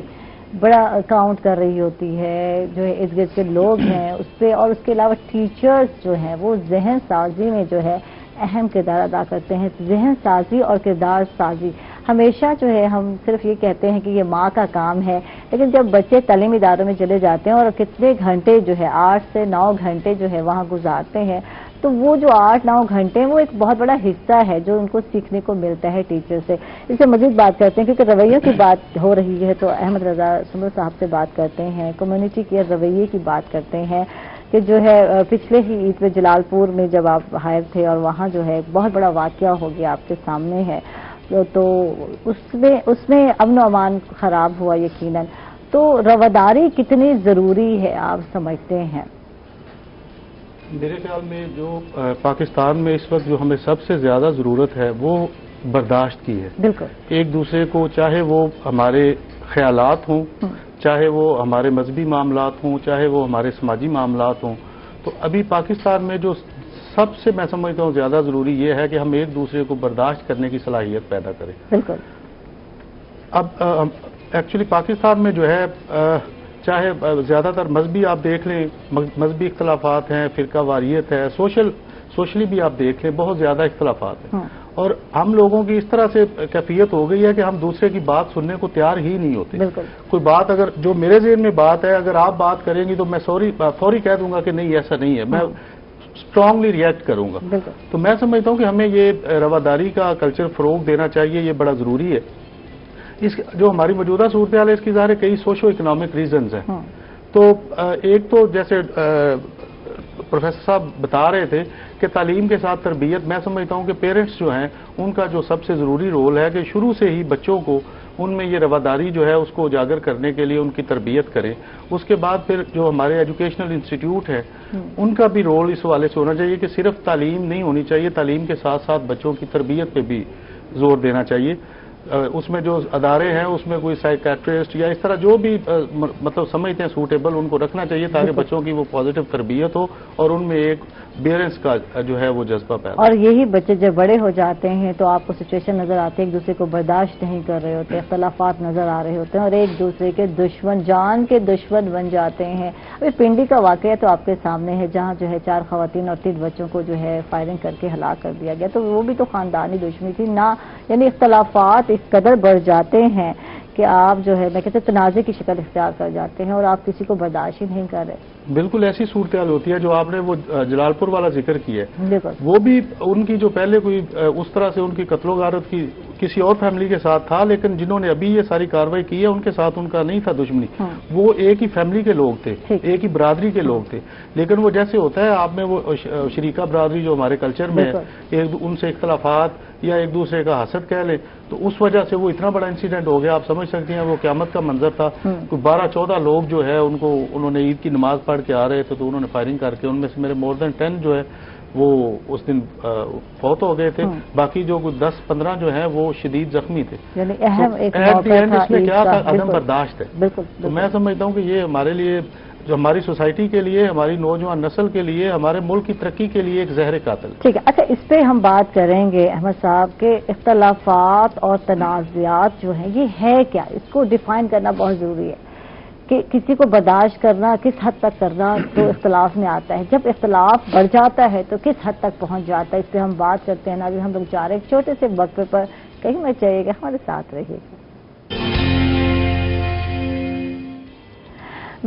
A: بڑا کاؤنٹ کر رہی ہوتی ہے، جو ہے ارد گرد کے لوگ ہیں اس پہ، اور اس کے علاوہ ٹیچرز جو ہیں وہ ذہن سازی میں جو ہے اہم کردار ادا کرتے ہیں. ذہن سازی اور کردار سازی ہمیشہ جو ہے ہم صرف یہ کہتے ہیں کہ یہ ماں کا کام ہے، لیکن جب بچے تعلیمی اداروں میں چلے جاتے ہیں اور کتنے گھنٹے جو ہے 8 سے 9 گھنٹے جو ہے وہاں گزارتے ہیں، تو وہ جو 8-9 گھنٹے وہ ایک بہت بڑا حصہ ہے جو ان کو سیکھنے کو ملتا ہے ٹیچر سے. اس سے مزید بات کرتے ہیں کیونکہ رویوں کی بات ہو رہی ہے، تو احمد رضا سمر صاحب سے بات کرتے ہیں، کمیونٹی کے رویے کی بات کرتے ہیں کہ جو ہے پچھلے ہی عید میں جلال پور میں جب آپ حائر تھے اور وہاں جو ہے بہت بڑا واقعہ ہو گیا آپ کے سامنے ہے، تو اس میں امن و امان خراب ہوا یقیناً. تو رواداری کتنی ضروری ہے آپ سمجھتے ہیں؟
D: میرے خیال میں جو پاکستان میں اس وقت جو ہمیں سب سے زیادہ ضرورت ہے وہ برداشت کی ہے.
A: بالکل.
D: ایک دوسرے کو، چاہے وہ ہمارے خیالات ہوں، چاہے وہ ہمارے مذہبی معاملات ہوں، چاہے وہ ہمارے سماجی معاملات ہوں، تو ابھی پاکستان میں جو سب سے میں سمجھتا ہوں زیادہ ضروری یہ ہے کہ ہم ایک دوسرے کو برداشت کرنے کی صلاحیت پیدا کریں.
A: بالکل.
D: اب ایکچولی پاکستان میں جو ہے چاہے زیادہ تر مذہبی آپ دیکھ لیں، مذہبی اختلافات ہیں، فرقہ واریت ہے، سوشلی بھی آپ دیکھ لیں بہت زیادہ اختلافات ہیں. اور ہم لوگوں کی اس طرح سے کیفیت ہو گئی ہے کہ ہم دوسرے کی بات سننے کو تیار ہی نہیں ہوتے. کوئی بات اگر جو میرے ذہن میں بات ہے، اگر آپ بات کریں گی تو میں فوری کہہ دوں گا کہ نہیں ایسا نہیں ہے، میں اسٹرانگلی ریئیکٹ کروں گا. تو میں سمجھتا ہوں کہ ہمیں یہ رواداری کا کلچر فروغ دینا چاہیے، یہ بڑا ضروری ہے. اس جو ہماری موجودہ صورتحال ہے اس کی ظاہر کئی سوشو اکنامک ریزنز ہیں. تو ایک تو جیسے پروفیسر صاحب بتا رہے تھے کہ تعلیم کے ساتھ تربیت، میں سمجھتا ہوں کہ پیرنٹس جو ہیں ان کا جو سب سے ضروری رول ہے کہ شروع سے ہی بچوں کو ان میں یہ رواداری جو ہے اس کو اجاگر کرنے کے لیے ان کی تربیت کریں. اس کے بعد پھر جو ہمارے ایجوکیشنل انسٹیٹیوٹ ہے ان کا بھی رول اس حوالے سے ہونا چاہیے کہ صرف تعلیم نہیں ہونی چاہیے، تعلیم کے ساتھ ساتھ بچوں کی تربیت پہ بھی زور دینا چاہیے. اس میں جو ادارے ہیں اس میں کوئی سائیکیٹرسٹ یا اس طرح جو بھی مطلب سمجھتے ہیں سوٹیبل ان کو رکھنا چاہیے تاکہ بچوں کی وہ پازیٹیو تربیت ہو اور ان میں ایک بیئرنس کا جو ہے وہ جذبہ پیدا.
A: اور یہی بچے جب بڑے ہو جاتے ہیں تو آپ کو سچویشن نظر آتی ہے ایک دوسرے کو برداشت نہیں کر رہے ہوتے، اختلافات نظر آ رہے ہوتے ہیں اور ایک دوسرے کے دشمن، جان کے دشمن بن جاتے ہیں. ابھی پنڈی کا واقعہ تو آپ کے سامنے ہے جہاں جو ہے 4 خواتین اور 3 بچوں کو جو ہے فائرنگ کر کے ہلاک کر دیا گیا. تو وہ بھی تو خاندانی دشمنی تھی نا، یعنی اختلافات اس قدر بڑھ جاتے ہیں کہ آپ جو ہے میں کہتے ہیں تنازع کی شکل اختیار کر جاتے ہیں اور آپ کسی کو برداشت ہی نہیں کر رہے.
D: بالکل ایسی صورتحال ہوتی ہے جو آپ نے وہ جلال پور والا ذکر کیا ہے، وہ بھی ان کی جو پہلے کوئی اس طرح سے ان کی قتل و غارت کی کسی اور فیملی کے ساتھ تھا، لیکن جنہوں نے ابھی یہ ساری کارروائی کی ہے ان کے ساتھ ان کا نہیں تھا دشمنی، وہ ایک ہی فیملی کے لوگ تھے، ایک ہی برادری کے لوگ تھے. لیکن وہ جیسے ہوتا ہے آپ میں وہ شریکہ برادری جو ہمارے کلچر میں ہے، ان سے اختلافات یا ایک دوسرے کا حسد کہہ لیں، تو اس وجہ سے وہ اتنا بڑا انسیڈنٹ ہو گیا. آپ سمجھ سکتے ہیں وہ قیامت کا منظر تھا. کوئی 12-14 لوگ جو ہے انہوں نے عید کی نماز پڑھ کے آ رہے تھے تو انہوں نے فائرنگ کر کے ان میں سے میرے مور دین 10 جو ہے وہ اس دن فوت ہو گئے تھے. باقی جو 10-15 جو ہیں وہ شدید زخمی تھے.
A: یعنی اہم ایک
D: اس میں کیا تھا؟ عدم برداشت ہے. تو میں سمجھتا ہوں کہ یہ ہمارے لیے، جو ہماری سوسائٹی کے لیے، ہماری نوجوان نسل کے لیے، ہمارے ملک کی ترقی کے لیے ایک زہر قاتل.
A: ٹھیک ہے. اچھا اس پہ ہم بات کریں گے احمد صاحب کہ اختلافات اور تنازعات جو ہیں یہ ہے کیا، اس کو ڈیفائن کرنا بہت ضروری ہے کہ کسی کو برداشت کرنا کس حد تک کرنا تو اختلاف میں آتا ہے، جب اختلاف بڑھ جاتا ہے تو کس حد تک پہنچ جاتا ہے. اس پہ ہم بات کرتے ہیں. ناظرین ہم لوگ چاہ رہے ہیں ایک چھوٹے سے وقفے پر کہیں میں چاہیے کہ ہمارے ساتھ رہیے گا.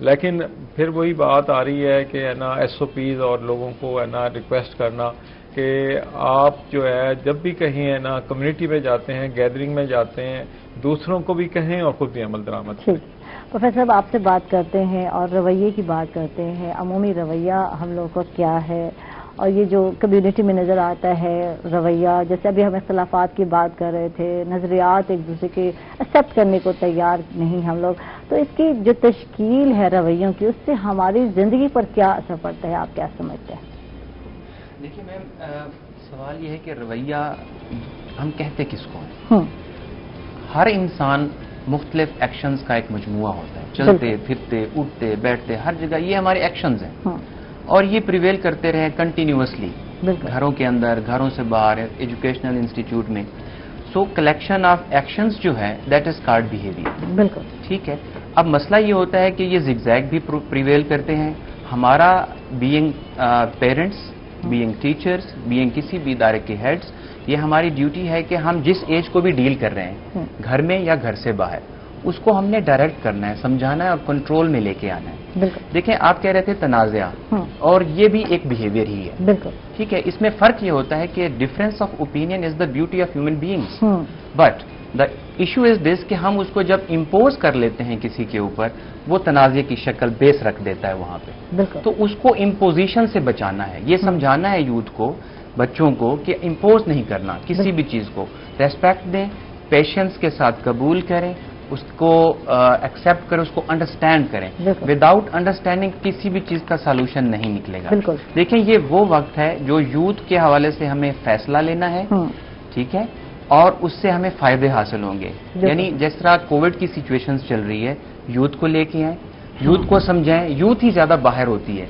F: لیکن پھر وہی بات آ رہی ہے کہ ہے نا SOPs اور لوگوں کو ہے نا ریکویسٹ کرنا کہ آپ جو ہے جب بھی کہیں ہے نا کمیونٹی میں جاتے ہیں، گیدرنگ میں جاتے ہیں، دوسروں کو بھی کہیں اور خود بھی عمل درآمد کریں۔
A: پروفیسر صاحب آپ سے بات کرتے ہیں اور رویے کی بات کرتے ہیں، عمومی رویہ ہم لوگوں کا کیا ہے، اور یہ جو کمیونٹی میں نظر آتا ہے رویہ، جیسے ابھی ہم اختلافات کی بات کر رہے تھے، نظریات ایک دوسرے کے ایکسیپٹ کرنے کو تیار نہیں ہم لوگ، تو اس کی جو تشکیل ہے رویوں کی، اس سے ہماری زندگی پر کیا اثر پڑتا ہے، آپ کیا سمجھتے ہیں؟
E: دیکھیے میم، سوال یہ ہے کہ رویہ ہم کہتے کس کو ہیں؟ ہر انسان مختلف ایکشنز کا ایک مجموعہ ہوتا ہے، چلتے پھرتے اٹھتے بیٹھتے ہر جگہ یہ ہمارے ایکشنز ہیں، اور یہ پریویل کرتے رہے کنٹینیوسلی، گھروں کے اندر، گھروں سے باہر، ایجوکیشنل انسٹیٹیوٹ میں۔ سو کلیکشن آف ایکشنز جو ہے دیٹ از کالڈ بیہیویئر۔ بالکل ٹھیک ہے۔ اب مسئلہ یہ ہوتا ہے کہ یہ زگ زیگ بھی پریویل کرتے ہیں۔ ہمارا being parents, being teachers, being کسی بھی ادارے کے ہیڈز، یہ ہماری ڈیوٹی ہے کہ ہم جس ایج کو بھی ڈیل کر رہے ہیں، گھر میں یا گھر سے باہر، اس کو ہم نے ڈائریکٹ کرنا ہے، سمجھانا ہے اور کنٹرول میں لے کے آنا ہے۔ دیکھیں آپ کہہ رہے تھے تنازع، اور یہ بھی ایک بیہیویئر ہی ہے۔ بالکل ٹھیک ہے۔ اس میں فرق یہ ہوتا ہے کہ difference of opinion is the beauty of human beings, but the issue is this کہ ہم اس کو جب امپوز کر لیتے ہیں کسی کے اوپر، وہ تنازع کی شکل بیس رکھ دیتا ہے وہاں پہ۔ تو اس کو امپوزیشن سے بچانا ہے، یہ سمجھانا ہے یوتھ کو، بچوں کو، کہ امپوز نہیں کرنا کسی بھی چیز کو، ریسپیکٹ دیں، پیشنس کے ساتھ قبول کریں، اس کو ایکسیپٹ کریں، اس کو انڈرسٹینڈ کریں۔ وداؤٹ انڈرسٹینڈنگ کسی بھی چیز کا سالوشن نہیں نکلے گا۔ دیکھیں یہ وہ وقت ہے جو یوتھ کے حوالے سے ہمیں فیصلہ لینا ہے، ٹھیک ہے، اور اس سے ہمیں فائدے حاصل ہوں گے۔ یعنی جس طرح کووڈ کی سچویشنز چل رہی ہے، یوتھ کو لے کے آئیں، یوتھ کو سمجھائیں، یوتھ ہی زیادہ باہر ہوتی ہے،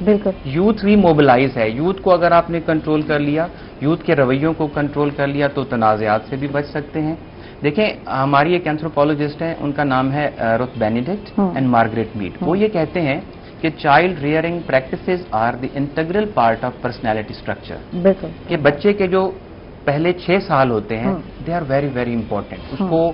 E: یوتھ بھی موبلائز ہے۔ یوتھ کو اگر آپ نے کنٹرول کر لیا، یوتھ کے رویوں کو کنٹرول کر لیا، تو تنازعات سے بھی بچ سکتے ہیں۔ دیکھیں ہماری ایک اینتھروپولوجسٹ ہیں، ان کا نام ہے Ruth Benedict and Margaret Mead, وہ یہ کہتے ہیں کہ child rearing practices are the integral part of personality structure, کہ بچے کے جو پہلے 6 سال ہوتے ہیں they are very very important, اس کو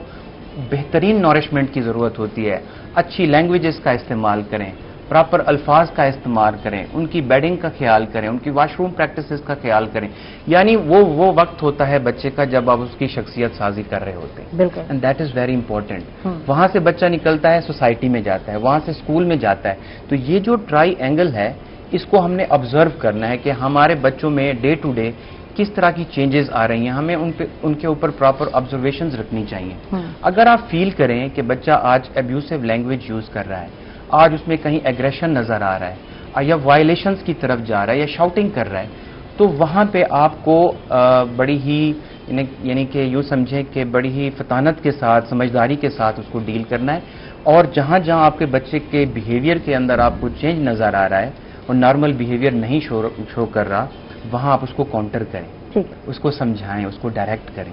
E: بہترین نورشمنٹ کی ضرورت ہوتی ہے، اچھی لینگویجز کا استعمال کریں، پراپر الفاظ کا استعمال کریں، ان کی بیڈنگ کا خیال کریں، ان کی واش روم پریکٹسز کا خیال کریں، یعنی وہ وقت ہوتا ہے بچے کا جب آپ اس کی شخصیت سازی کر رہے ہوتے ہیں، and that is very important. وہاں سے بچہ نکلتا ہے، سوسائٹی میں جاتا ہے، وہاں سے اسکول میں جاتا ہے، تو یہ جو ٹرائی اینگل ہے اس کو ہم نے آبزرو کرنا ہے کہ ہمارے بچوں میں ڈے ٹو ڈے کس طرح کی چینجز آ رہی ہیں، ہمیں ان کے اوپر پراپر آبزرویشنز رکھنی چاہیے۔ اگر آپ فیل کریں کہ بچہ آج ابیوسو لینگویج یوز کر رہا ہے، آج اس میں کہیں ایگریشن نظر آ رہا ہے، یا وائلیشنز کی طرف جا رہا ہے، یا شاؤٹنگ کر رہا ہے، تو وہاں پہ آپ کو بڑی ہی یعنی کہ یوں سمجھیں کہ بڑی ہی فطانت کے ساتھ، سمجھداری کے ساتھ اس کو ڈیل کرنا ہے، اور جہاں جہاں آپ کے بچے کے بیہیویئر کے اندر آپ کو چینج نظر آ رہا ہے اور نارمل بیہیویئر نہیں شو کر رہا، وہاں آپ اس کو کاؤنٹر کریں، اس کو سمجھائیں، اس کو ڈائریکٹ کریں۔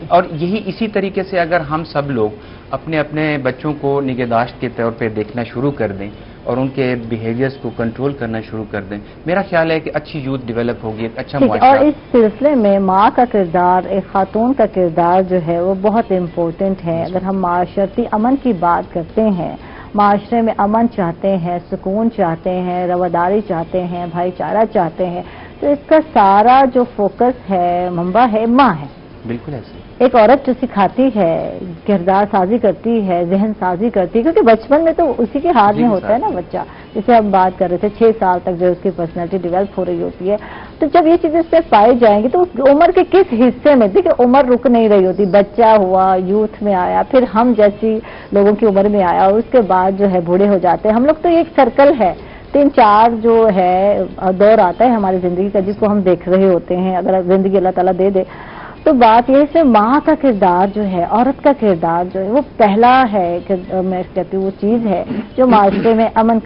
E: اور اسی طریقے سے اگر ہم سب لوگ اپنے اپنے بچوں کو نگہداشت کے طور پہ دیکھنا شروع کر دیں اور ان کے بیہیویئرز کو کنٹرول کرنا شروع کر دیں، میرا خیال ہے کہ اچھی یوتھ ڈیولپ ہوگی، ایک اچھا معاشرہ۔
A: اور اس سلسلے میں ماں کا کردار، ایک خاتون کا کردار جو ہے وہ بہت امپورٹنٹ ہے۔ اگر ہم معاشرتی امن کی بات کرتے ہیں، معاشرے میں امن چاہتے ہیں، سکون چاہتے ہیں، رواداری چاہتے ہیں، بھائی چارہ چاہتے ہیں، تو اس کا سارا جو فوکس ہے، منبع ہے، ماں ہے۔
E: بالکل ایسے
A: ایک عورت جو سکھاتی ہے، کردار سازی کرتی ہے، ذہن سازی کرتی ہے، کیونکہ بچپن میں تو اسی کے ہاتھ میں ہوتا ہے نا بچہ، جسے ہم بات کر رہے تھے 6 سال تک جو اس کی پرسنالٹی ڈیولپ ہو رہی ہوتی ہے، تو جب یہ چیزیں اس پہ پائی جائیں گی تو اس عمر کے کس حصے میں، دیکھیں عمر رک نہیں رہی ہوتی، بچہ ہوا، یوتھ میں آیا، پھر ہم جیسی لوگوں کی عمر میں آیا، اور اس کے بعد جو ہے بوڑھے ہو جاتے ہیں ہم لوگ، تو یہ ایک سرکل ہے، 3-4 جو ہے دور آتا ہے ہماری زندگی کا، جس کو ہم دیکھ رہے ہوتے ہیں، اگر زندگی اللہ تعالیٰ دے دے تو۔ بات یہ ہے ماں کا کردار جو ہے، عورت کا کردار جو ہے، وہ پہلا ہے کہ میں کہتی ہوں وہ چیز ہے جو معاشرے میں امن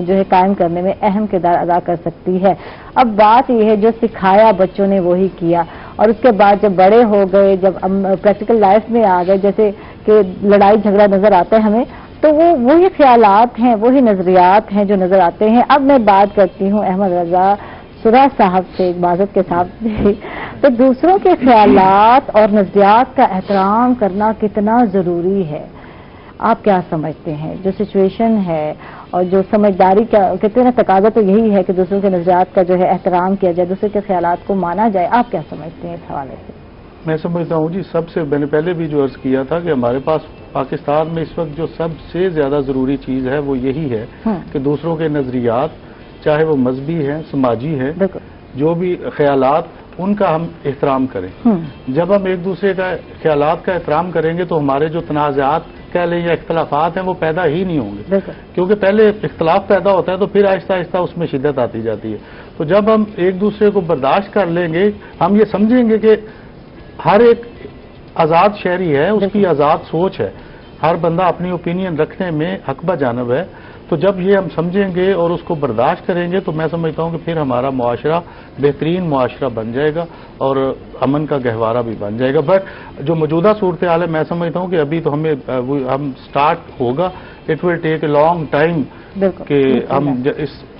A: جو ہے قائم کرنے میں اہم کردار ادا کر سکتی ہے۔ اب بات یہ ہے جو سکھایا بچوں نے وہی کیا، اور اس کے بعد جب بڑے ہو گئے، جب پریکٹیکل لائف میں آ گئے، جیسے کہ لڑائی جھگڑا نظر آتا ہے ہمیں، تو وہی خیالات ہیں، وہی نظریات ہیں جو نظر آتے ہیں۔ اب میں بات کرتی ہوں احمد رضا سرا صاحب سے، معذرت کے ساتھ، تو دوسروں کے خیالات اور نظریات کا احترام کرنا کتنا ضروری ہے، آپ کیا سمجھتے ہیں؟ جو سچویشن ہے اور جو سمجھداری کا کہتے ہیں نا تقاضا تو یہی ہے کہ دوسروں کے نظریات کا جو ہے احترام کیا جائے، دوسرے کے خیالات کو مانا جائے. آپ کیا سمجھتے ہیں اس حوالے سے؟
D: میں سمجھتا ہوں جی، سب سے میں نے پہلے بھی جو عرض کیا تھا کہ ہمارے پاس پاکستان میں اس وقت جو سب سے زیادہ ضروری چیز ہے وہ یہی ہے کہ دوسروں کے نظریات، چاہے وہ مذہبی ہیں، سماجی ہیں، جو بھی خیالات، ان کا ہم احترام کریں. جب ہم ایک دوسرے کا خیالات کا احترام کریں گے تو ہمارے جو تنازعات کہہ لیں یا اختلافات ہیں وہ پیدا ہی نہیں ہوں گے، کیونکہ پہلے اختلاف پیدا ہوتا ہے تو پھر آہستہ آہستہ اس میں شدت آتی جاتی ہے. تو جب ہم ایک دوسرے کو برداشت کر لیں گے، ہم یہ سمجھیں گے کہ ہر ایک آزاد شہری ہے، اس کی آزاد سوچ ہے، ہر بندہ اپنی اوپینین رکھنے میں حق بجانب ہے. تو جب یہ ہم سمجھیں گے اور اس کو برداشت کریں گے تو میں سمجھتا ہوں کہ پھر ہمارا معاشرہ بہترین معاشرہ بن جائے گا اور امن کا گہوارہ بھی بن جائے گا. بٹ جو موجودہ صورتحال ہے، میں سمجھتا ہوں کہ ابھی تو ہم سٹارٹ ہوگا. It will take a long time کہ ہم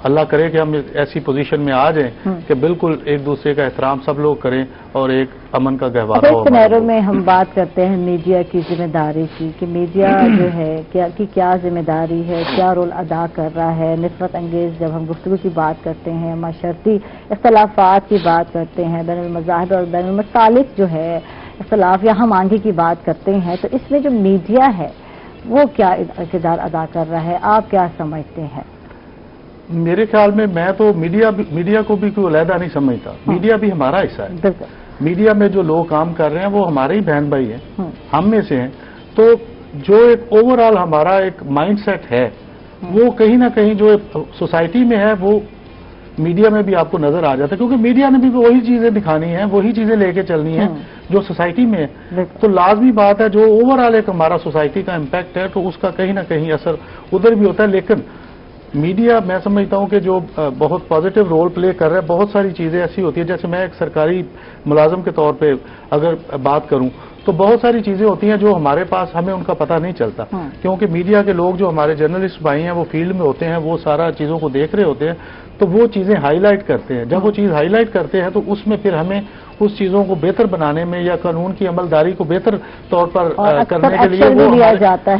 D: اللہ کرے کہ ہم ایسی پوزیشن میں آ جائیں کہ بالکل ایک دوسرے کا احترام سب لوگ کریں اور ایک امن کا گہوارہ ہو.
A: اس سینیرو میں ہم بات کرتے ہیں میڈیا کی ذمہ داری کی کہ میڈیا جو ہے کیا ذمہ داری ہے، کیا رول ادا کر رہا ہے. نسبت انگیز جب ہم گفتگو کی بات کرتے ہیں، معاشرتی اختلافات کی بات کرتے ہیں، بین المذاہب اور بین المسالک جو ہے اختلاف یا ہم آنگھی کی بات کرتے ہیں، تو اس میں جو میڈیا ہے وہ کیا کردار ادا کر رہا ہے؟ آپ کیا سمجھتے ہیں؟
D: میرے خیال میں تو میڈیا کو بھی کوئی علیحدہ نہیں سمجھتا. میڈیا بھی ہمارا حصہ ہے. میڈیا میں جو لوگ کام کر رہے ہیں وہ ہمارے ہی بہن بھائی ہیں، ہم میں سے ہیں. تو جو ایک اوور آل ہمارا ایک مائنڈ سیٹ ہے وہ کہیں نہ کہیں جو سوسائٹی میں ہے وہ میڈیا میں بھی آپ کو نظر آ جاتا ہے، کیونکہ میڈیا نے بھی وہی چیزیں دکھانی ہیں، وہی چیزیں لے کے چلنی ہیں جو سوسائٹی میں ہے. تو لازمی بات ہے جو اوور آل ایک ہمارا سوسائٹی کا امپیکٹ ہے تو اس کا کہیں نہ کہیں اثر ادھر بھی ہوتا ہے. لیکن میڈیا میں سمجھتا ہوں کہ جو بہت پازیٹیو رول پلے کر رہا ہے. بہت ساری چیزیں ایسی ہوتی ہیں، جیسے میں ایک سرکاری ملازم کے طور پہ اگر بات کروں تو بہت ساری چیزیں ہوتی ہیں جو ہمارے پاس ہمیں ان کا پتہ نہیں چلتا، کیونکہ میڈیا کے لوگ جو ہمارے جرنلسٹ بھائی ہیں وہ فیلڈ میں ہوتے ہیں، وہ سارا چیزوں کو دیکھ رہے ہوتے ہیں، تو وہ چیزیں ہائی لائٹ کرتے ہیں. جب وہ چیز ہائی لائٹ کرتے ہیں تو اس میں پھر ہمیں اس چیزوں کو بہتر بنانے میں یا قانون کی عملداری کو بہتر طور پر کرنے کے لیے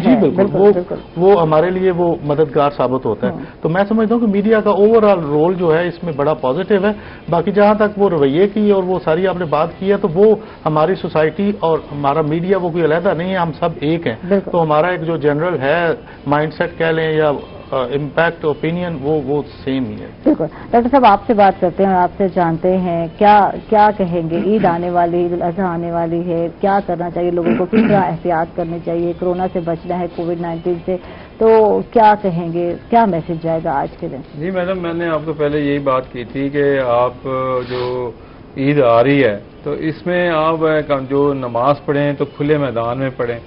D: جی بالکل وہ ہمارے لیے وہ مددگار ثابت ہوتا ہے. تو میں سمجھتا ہوں کہ میڈیا کا اوور آل رول جو ہے اس میں بڑا پازیٹیو ہے. باقی جہاں تک وہ رویے کی اور وہ ساری آپ نے بات کی ہے تو وہ ہماری سوسائٹی اور ہمارا میڈیا وہ کوئی علیحدہ نہیں ہے، ہم سب ایک ہیں. تو ہمارا ایک جو جنرل ہے مائنڈ سیٹ کہہ لیں یا امپیکٹ اوپینین وہ سیم ہی ہے.
A: بالکل. ڈاکٹر صاحب آپ سے بات کرتے ہیں اور آپ سے جانتے ہیں کیا کہیں گے. عید آنے والی، عید الاضحیٰ آنے والی ہے، کیا کرنا چاہیے لوگوں کو، کس طرح احتیاط کرنی چاہیے، کورونا سے بچنا ہے، کووڈ-19 سے، تو کیا کہیں گے، کیا میسج جائے گا آج کے دن؟
F: جی میڈم، میں نے آپ کو پہلے یہی بات کی تھی کہ آپ جو عید آ رہی ہے تو اس میں آپ جو نماز پڑھیں تو کھلے میدان میں پڑھیں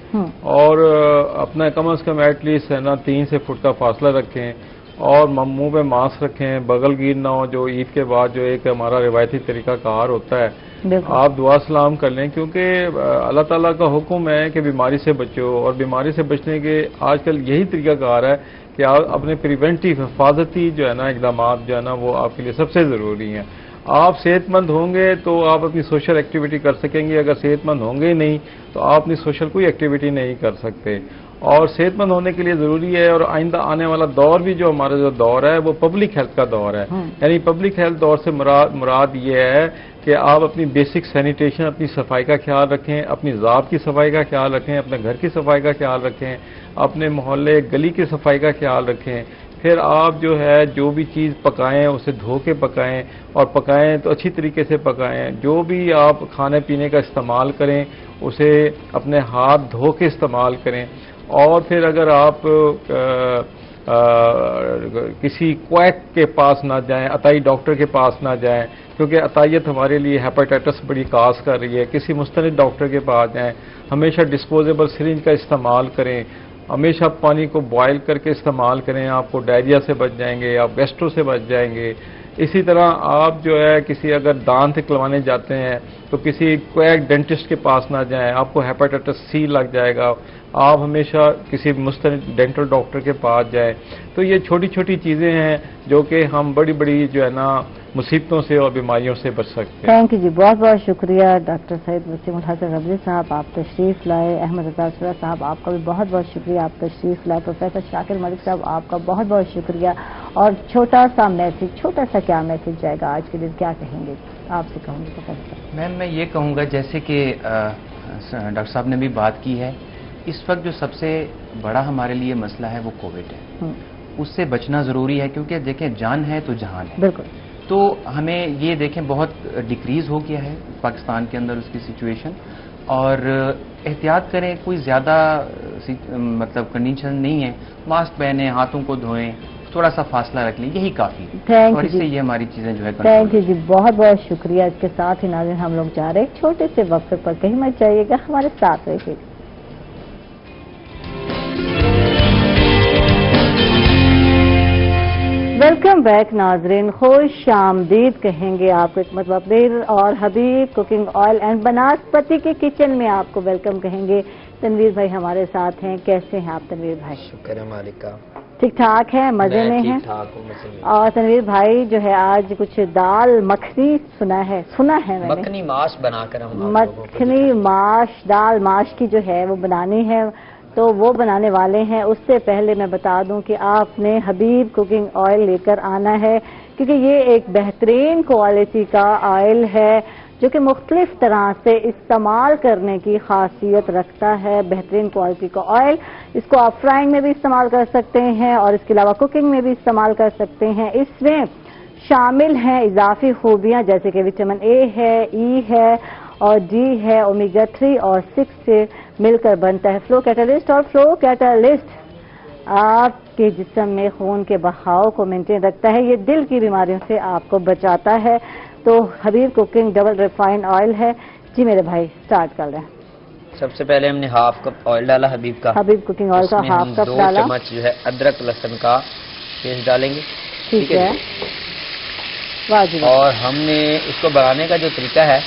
F: اور اپنا کم از کم ایٹ لیسٹ 3 فٹ کا فاصلہ رکھیں اور منہ پہ ماسک رکھیں، بغل گیر نہ ہو. جو عید کے بعد جو ایک ہمارا روایتی طریقہ کار ہوتا ہے آپ دعا سلام کر لیں، کیونکہ اللہ تعالیٰ کا حکم ہے کہ بیماری سے بچو، اور بیماری سے بچنے کے آج کل یہی طریقہ کار ہے کہ آپ اپنے پریونٹیو حفاظتی جو ہے نا اقدامات جو ہے نا وہ آپ کے لیے سب سے ضروری ہیں. آپ صحت مند ہوں گے تو آپ اپنی سوشل ایکٹیویٹی کر سکیں گے، اگر صحت مند ہوں گے نہیں تو آپ اپنی سوشل کوئی ایکٹیویٹی نہیں کر سکتے. اور صحت مند ہونے کے لیے ضروری ہے، اور آئندہ آنے والا دور بھی جو ہمارا جو دور ہے وہ پبلک ہیلتھ کا دور ہے. یعنی پبلک ہیلتھ دور سے مراد یہ ہے کہ آپ اپنی بیسک سینیٹیشن، اپنی صفائی کا خیال رکھیں، اپنی ذات کی صفائی کا خیال رکھیں، اپنے گھر کی صفائی کا خیال رکھیں، اپنے محلے گلی کی صفائی کا خیال رکھیں. پھر آپ جو ہے جو بھی چیز پکائیں اسے دھو کے پکائیں، اور پکائیں تو اچھی طریقے سے پکائیں. جو بھی آپ کھانے پینے کا استعمال کریں اسے اپنے ہاتھ دھو کے استعمال کریں. اور پھر اگر آپ کسی کویک کے پاس نہ جائیں، عطائی ڈاکٹر کے پاس نہ جائیں، کیونکہ عطائیت ہمارے لیے ہیپاٹائٹس بڑی کاز کر رہی ہے. کسی مستند ڈاکٹر کے پاس جائیں. ہمیشہ ڈسپوزیبل سرنج کا استعمال کریں. ہمیشہ پانی کو بوائل کر کے استعمال کریں. آپ کو ڈائریا سے بچ جائیں گے، آپ گیسٹرو سے بچ جائیں گے. اسی طرح آپ جو ہے کسی اگر دانت کلوانے جاتے ہیں تو کسی کویک ڈینٹسٹ کے پاس نہ جائیں، آپ کو ہیپاٹائٹس سی لگ جائے گا. آپ ہمیشہ کسی مستند ڈینٹل ڈاکٹر کے پاس جائیں. تو یہ چھوٹی چھوٹی چیزیں ہیں جو کہ ہم بڑی بڑی جو ہے نا مصیبتوں سے اور بیماریوں سے بچ سکتے ہیں.
A: تھینک یو جی، بہت بہت شکریہ ڈاکٹر سید وسیم الحسن ربضی صاحب، آپ تشریف لائے. احمد رضا سورہ صاحب آپ کا بھی بہت بہت شکریہ، آپ تشریف لائے. پروفیسر شاکر ملک صاحب آپ کا بہت بہت شکریہ. اور چھوٹا سا میسج، چھوٹا سا کیا میسج جائے گا آج کے دن، کیا کہیں گے؟ آپ سے کہوں گی پروفیسر صاحب.
E: میم میں یہ کہوں گا جیسے کہ ڈاکٹر صاحب نے بھی بات کی ہے، اس وقت جو سب سے بڑا ہمارے لیے مسئلہ ہے وہ کووڈ ہے. اس سے بچنا ضروری ہے کیونکہ دیکھیں جان ہے تو جہان ہے.
A: بالکل.
E: تو ہمیں یہ دیکھیں بہت ڈیکریز ہو گیا ہے پاکستان کے اندر اس کی سچویشن، اور احتیاط کریں، کوئی زیادہ مطلب کنڈیشن نہیں ہے. ماسک پہنیں، ہاتھوں کو دھوئیں، تھوڑا سا فاصلہ رکھ لیں، یہی کافی ہے. اور اس سے یہ ہماری چیزیں جو ہے
A: تھینک یو جی، بہت بہت شکریہ. اس کے ساتھ ہی ناظرین ہم لوگ جا رہے ہیں چھوٹے سے وقفے پر، کہیں مت جائیے گا، ہمارے ساتھ رہیے. ویلکم بیک ناظرین، خوش آمدید کہیں گے آپ کو ایک مرتبہ پھر، اور حبیب کوکنگ آئل اینڈ بناسپتی کے کچن میں آپ کو ویلکم کہیں گے. تنویر بھائی ہمارے ساتھ ہیں. کیسے ہیں آپ تنویر بھائی؟
G: شکر ہے مالکہ،
A: ٹھیک ٹھاک ہے، مزے میں ہیں؟ اور تنویر بھائی جو ہے آج کچھ دال مکھنی سنا ہے میں نے،
G: مکھنی ماش بنا کر ہم
A: مکھنی ماش، دال ماش کی جو ہے وہ بنانی ہے، تو وہ بنانے والے ہیں. اس سے پہلے میں بتا دوں کہ آپ نے حبیب کوکنگ آئل لے کر آنا ہے، کیونکہ یہ ایک بہترین کوالٹی کا آئل ہے جو کہ مختلف طرح سے استعمال کرنے کی خاصیت رکھتا ہے. بہترین کوالٹی کا آئل، اس کو آپ فرائنگ میں بھی استعمال کر سکتے ہیں اور اس کے علاوہ کوکنگ میں بھی استعمال کر سکتے ہیں. اس میں شامل ہیں اضافی خوبیاں جیسے کہ وٹامن اے ہے، ای ہے اور ڈی ہے، اومیگا 3 اور 6 سے مل کر بنتا ہے فلو کیٹالسٹ. اور فلو کیٹالسٹ آپ کے جسم میں خون کے بہاؤ کو مینٹین رکھتا ہے، یہ دل کی بیماریوں سے آپ کو بچاتا ہے. تو حبیب کوکنگ ڈبل ریفائنڈ آئل ہے. جی میرے بھائی سٹارٹ کر رہے ہیں.
G: سب سے پہلے ہم نے ہاف کپ آئل ڈالا حبیب کا.
A: حبیب کوکنگ آئل کا ہاف کپ ڈالا.
G: 2 چمچ جو ہے ادرک لہسن کا پیسٹ ڈالیں گے.
A: ٹھیک ہے. واجب.
G: اور ہم نے اس کو بنانے کا جو طریقہ ہے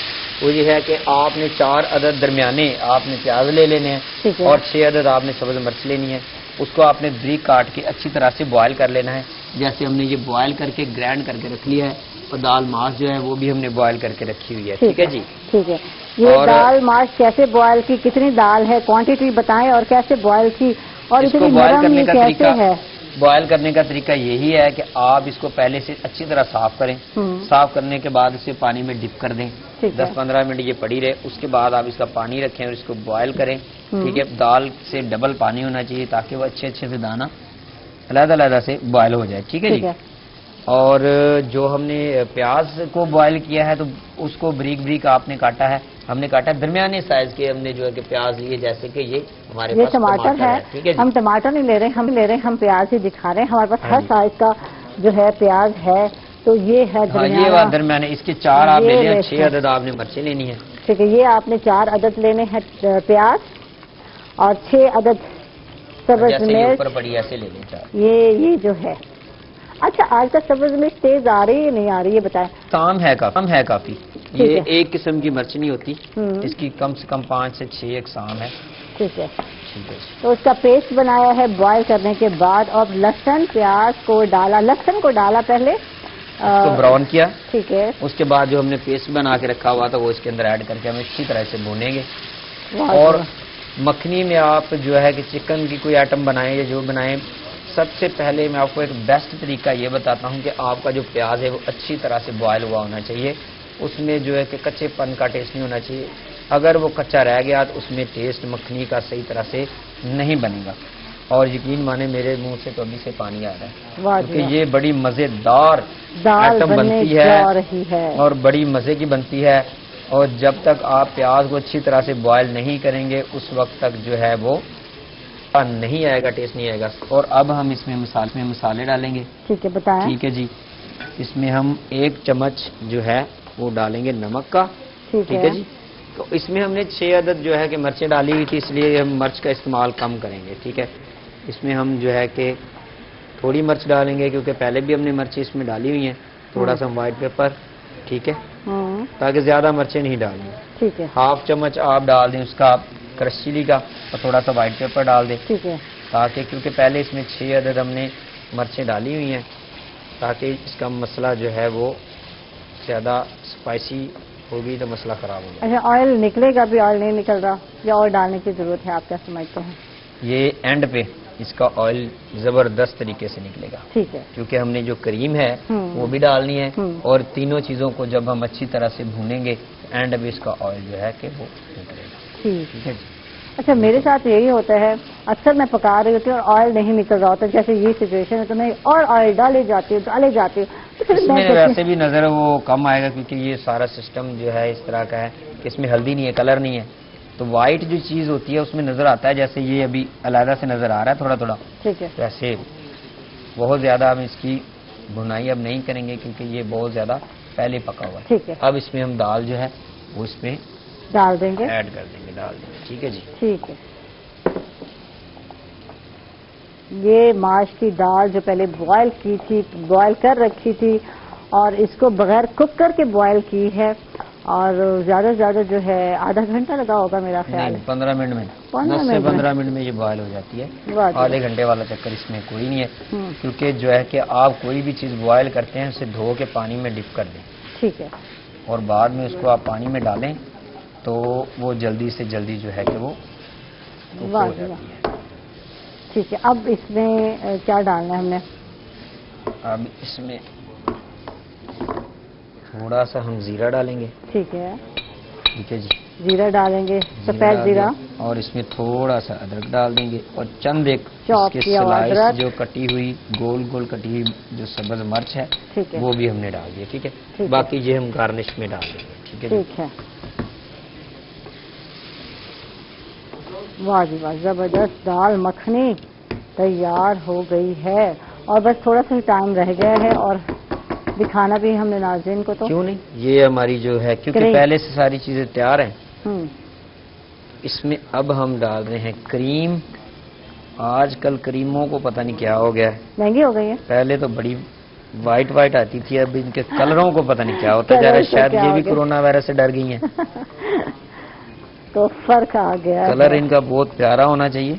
G: وہ یہ ہے کہ آپ نے 4 عدد درمیانے آپ نے پیاز لے لینے ہیں اور 6 عدد آپ نے سبز مرچ لینی ہے. اس کو آپ نے بریک کاٹ کے اچھی طرح سے بوائل کر لینا ہے. جیسے ہم نے یہ بوائل کر کے گرینڈ کر کے رکھ لیا ہے، اور دال ماش جو ہے وہ بھی ہم نے بوائل کر کے رکھی ہوئی ہے. ٹھیک ہے جی.
A: ٹھیک ہے. یہ دال ماش کیسے بوائل کی، کتنی دال ہے، کوانٹٹی بتائیں اور کیسے بوائل کی، اور اتنی نرم یہ کیسے ہے؟
G: بوائل کرنے کا طریقہ یہی ہے کہ آپ اس کو پہلے سے اچھی طرح صاف کریں. صاف کرنے کے بعد اسے پانی میں ڈپ کر دیں. 10-15 منٹ یہ پڑی رہے. اس کے بعد آپ اس کا پانی رکھیں اور اس کو بوائل کریں. ٹھیک ہے. دال سے ڈبل پانی ہونا چاہیے تاکہ وہ اچھے سے دانا علیحدہ سے بوائل ہو جائے. ٹھیک ہے جی. اور جو ہم نے پیاز کو بوائل کیا ہے تو اس کو بریک آپ نے کاٹا ہے. ہم نے کاٹا درمیانے سائز کے، ہم نے جو ہے کہ پیاز لیے جیسے کہ یہ ہمارے پاس
A: ٹماٹر ہے.
G: ٹھیک ہے.
A: ہم ٹماٹر نہیں لے رہے، ہم پیاز ہی دکھا رہے ہیں. ہمارے پاس ہر سائز کا جو ہے پیاز ہے، تو یہ ہے
G: یہ درمیانے. اس کے 4 آپ لے لیں. 6 عدد آپ نے مرچیں لینی ہے.
A: ٹھیک ہے. یہ آپ نے 4 عدد لینے ہیں پیاز اور 6 عدد سبز مرچ.
G: اوپر پڑی ایسے لے لیں 4.
A: یہ جو ہے. اچھا آج کا سبز مرچ تیز آ رہی ہے نہیں آ رہی ہے بتائیں؟
G: کام ہے کافی. یہ ایک قسم کی مرچ نہیں ہوتی، اس کی کم سے کم 5 سے 6 اقسام ہے.
A: ٹھیک ہے. تو اس کا پیسٹ بنایا ہے بوائل کرنے کے بعد، اور لہسن پیاز کو ڈالا، لہسن کو ڈالا پہلے
G: اس کو براؤن کیا.
A: ٹھیک ہے.
G: اس کے بعد جو ہم نے پیسٹ بنا کے رکھا ہوا تھا وہ اس کے اندر ایڈ کر کے ہم اچھی طرح سے بھونیں گے. اور مکھنی میں آپ جو ہے کہ چکن کی کوئی آئٹم بنائیں یا جو بنائیں، سب سے پہلے میں آپ کو ایک بیسٹ طریقہ یہ بتاتا ہوں کہ آپ کا جو پیاز ہے وہ اچھی طرح سے بوائل ہوا ہونا چاہیے. اس میں جو ہے کہ کچے پن کا ٹیسٹ نہیں ہونا چاہیے. اگر وہ کچا رہ گیا تو اس میں ٹیسٹ مکھنی کا صحیح طرح سے نہیں بنے گا. اور یقین مانے میرے منہ سے تو ابھی سے پانی آ رہا ہے، کیونکہ یہ بڑی مزیدار آئٹم بنتی ہے اور بڑی مزے کی بنتی ہے. اور جب تک آپ پیاز کو اچھی طرح سے بوائل نہیں کریں گے اس وقت تک جو ہے وہ نہیں آئے گا، ٹیسٹ نہیں آئے گا. اور اب ہم اس میں مسالے ڈالیں گے.
A: ٹھیک ہے بتائیں.
G: ٹھیک ہے جی. اس میں ہم 1 چمچ جو ہے وہ ڈالیں گے نمک کا. ٹھیک ہے جی. تو اس میں ہم نے 6 عدد جو ہے کہ مرچیں ڈالی ہوئی تھی، اس لیے ہم مرچ کا استعمال کم کریں گے. ٹھیک ہے. اس میں ہم جو ہے کہ تھوڑی مرچ ڈالیں گے کیونکہ پہلے بھی ہم نے مرچیں اس میں ڈالی ہوئی ہیں. تھوڑا سا وائٹ پیپر. ٹھیک ہے. تاکہ زیادہ مرچیں نہیں ڈالیں.
A: ٹھیک ہے.
G: 1/2 چمچ آپ ڈال دیں اس کا کرش چلی کا، اور تھوڑا سا وائٹ پیپر ڈال دیں.
A: ٹھیک ہے.
G: تاکہ کیونکہ پہلے اس میں 6 عدد ہم نے مرچیں ڈالی ہوئی ہیں تاکہ اس کا مسئلہ جو ہے وہ زیادہ اسپائسی ہوگی تو مسئلہ خراب ہو جائے.
A: اچھا آئل نکلے گا بھی، آئل نہیں نکل رہا یا اور ڈالنے کی ضرورت ہے، آپ کیا سمجھتے ہیں؟
G: یہ اینڈ پہ اس کا آئل زبردست طریقے سے نکلے گا،
A: ٹھیک ہے،
G: کیونکہ ہم نے جو کریم ہے وہ بھی ڈالنی ہے، اور تینوں چیزوں کو جب ہم اچھی طرح سے بھونیں گے اینڈ پہ اس کا آئل جو ہے کہ وہ نکلے گا.
A: ٹھیک
G: ہے جی.
A: اچھا میرے ساتھ یہی ہوتا ہے، اکثر میں پکا رہی ہوتی ہوں اور آئل نہیں نکل رہا ہوتا، جیسے یہ سچویشن ہے تو میں اور آئل ڈالے جاتی ہوں تو پھر
G: اس میں ویسے بھی نظر وہ کم آئے گا، کیونکہ یہ سارا سسٹم جو ہے اس طرح کا ہے کہ اس میں ہلدی نہیں ہے، کلر نہیں ہے، تو وائٹ جو چیز ہوتی ہے اس میں نظر آتا ہے، جیسے یہ ابھی علیحدہ سے نظر آ رہا ہے تھوڑا تھوڑا.
A: ٹھیک ہے،
G: ویسے بہت زیادہ ہم اس کی بھنائی اب نہیں کریں گے کیونکہ یہ بہت زیادہ پہلے پکا ہوا ہے.
A: ٹھیک ہے،
G: اب اس میں ہم دال جو ہے وہ اس میں
A: ڈال دیں گے،
G: ایڈ کر دیں گے، ڈال دیں گے. ٹھیک ہے جی.
A: ٹھیک ہے. یہ ماش کی دال جو پہلے بوائل کی تھی، بوائل کر رکھی تھی اور اس کو بغیر کوک کر کے بوائل کی ہے، اور زیادہ سے زیادہ جو ہے آدھا گھنٹہ لگا ہوگا میرا خیال ہے.
G: 15 منٹ میں 10 سے 15 منٹ میں یہ بوائل ہو جاتی ہے. آدھے گھنٹے والا چکر اس میں کوئی نہیں ہے، کیونکہ جو ہے کہ آپ کوئی بھی چیز بوائل کرتے ہیں اسے دھو کے پانی میں ڈپ کر دیں.
A: ٹھیک ہے،
G: اور بعد میں اس کو آپ پانی میں ڈالیں تو وہ جلدی سے جلدی جو ہے کہ وہ ہو جاتی ہے.
A: ٹھیک ہے. اب اس میں کیا ڈالنا ہے ہم نے؟
G: اب اس میں تھوڑا سا ہم زیرہ ڈالیں گے.
A: ٹھیک ہے،
G: ٹھیک ہے جی.
A: زیرہ ڈالیں گے، سفید زیرہ،
G: اور اس میں تھوڑا سا ادرک ڈال دیں گے، اور چند ایک
A: چاپ کیا ہوا ادرک،
G: جو کٹی ہوئی گول گول کٹی ہوئی جو سبز مرچ ہے
A: ٹھیک ہے،
G: وہ بھی ہم نے ڈال دیا. ٹھیک ہے،
A: ٹھیک ہے.
G: باقی یہ ہم گارنش میں ڈال دیں گے. ٹھیک ہے جی.
A: ٹھیک ہے. واہ جی واہ، زبردست دال مکھنی تیار ہو گئی ہے، اور بس تھوڑا سا ٹائم رہ گیا ہے اور دکھانا بھی ہم نے ناظرین کو. تو
G: کیوں نہیں، یہ ہماری جو ہے کیونکہ پہلے سے ساری چیزیں تیار ہیں. اس میں اب ہم ڈال رہے ہیں کریم. آج کل کریموں کو پتہ نہیں کیا ہو گیا ہے،
A: مہنگی ہو گئی ہے.
G: پہلے تو بڑی وائٹ آتی تھی، اب ان کے کلروں کو پتہ نہیں کیا ہوتا جا رہا ہے. شاید یہ بھی کورونا وائرس سے ڈر گئی ہیں.
A: تو فرق آ گیا.
G: کلر ان کا بہت پیارا ہونا چاہیے،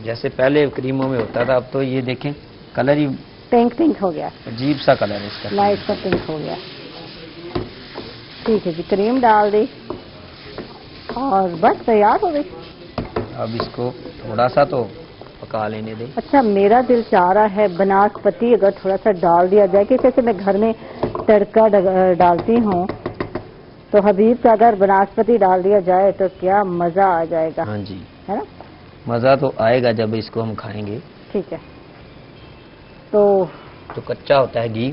G: جیسے پہلے کریموں میں ہوتا تھا، اب تو یہ دیکھیں کلر ہی
A: پنک ہو گیا،
G: عجیب سا کلر ہے اس کا،
A: لائٹ سا پنک ہو گیا. ٹھیک ہے جی، کریم ڈال دی اور بس تیار ہو گئی.
G: اب اس کو تھوڑا سا تو پکا لینے دیں.
A: اچھا میرا دل چاہ رہا ہے بناسپتی اگر تھوڑا سا ڈال دیا جائے، کہ جیسے میں گھر میں تڑکا ڈالتی ہوں تو حبیب کا اگر بناسپتی ڈال دیا جائے تو کیا مزہ آ جائے گا.
G: ہاں جی،
A: ہے نا،
G: مزہ تو آئے گا جب اس کو ہم کھائیں گے.
A: ٹھیک ہے. تو
G: کچا ہوتا ہے گھی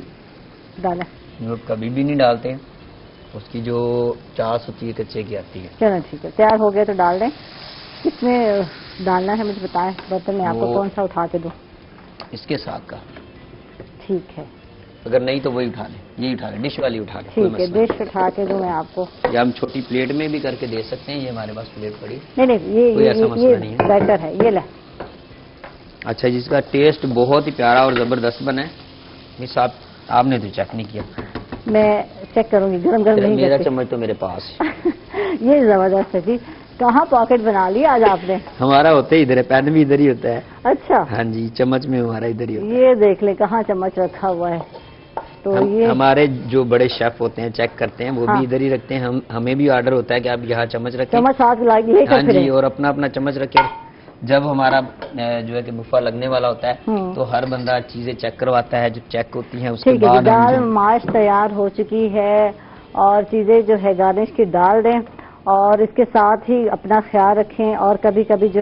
A: ڈالا،
G: لوگ کبھی بھی نہیں ڈالتے ہیں، اس کی جو چاس ہوتی ہے کچے کی آتی ہے.
A: چلو ٹھیک ہے، تیار ہو گیا تو ڈال دیں. اس میں ڈالنا ہے مجھے بتائیں، برتن میں آپ کو کون سا اٹھا کے دوں؟
G: اس کے ساتھ کا.
A: ٹھیک ہے،
G: اگر نہیں تو وہی اٹھا لیں، یہی اٹھا لیں، ڈش والی اٹھا لیں.
A: ٹھیک ہے، ڈش اٹھا کے دوں میں آپ کو،
G: یا ہم چھوٹی پلیٹ میں بھی کر کے دے سکتے ہیں. یہ ہمارے پاس پلیٹ پڑی.
A: نہیں
G: کوئی ایسا مسئلہ نہیں ہے،
A: بیٹر ہے. یہ لے.
G: اچھا، جس کا ٹیسٹ بہت ہی پیارا اور زبردست بنا ہے. مس آپ نے تو چیک نہیں کیا.
A: میں چیک کروں گی، گرم نہیں.
G: میرا چمچ تو میرے پاس.
A: یہ زبردست ہے جی. کہاں پاکٹ بنا لیا آج آپ نے؟
G: ہمارا ہوتا ہی ادھر ہے، پین بھی ادھر ہی ہوتا ہے.
A: اچھا.
G: ہاں جی، چمچ میں ہمارا ادھر ہی ہوتا ہے.
A: یہ دیکھ لیں کہاں چمچ رکھا ہوا ہے. تو یہ
G: ہمارے جو بڑے شیف ہوتے ہیں چیک کرتے ہیں، وہ بھی ادھر ہی رکھتے ہیں. ہمیں بھی آرڈر ہوتا ہے کہ آپ یہاں چمچ رکھیں.
A: چمچ ساتھ لائیے.
G: ہاں جی، اور اپنا چمچ رکھیں. جب ہمارا جو ہے کہ بفا لگنے والا ہوتا ہے تو ہر بندہ چیزیں چیک کرواتا ہے. جو چیک ہوتی ہیں اس کے بعد
A: دال ماش تیار ہو چکی ہے اور چیزیں جو ہے گارنش کی ڈال دیں، اور اس کے ساتھ ہی اپنا خیال رکھیں. اور کبھی جو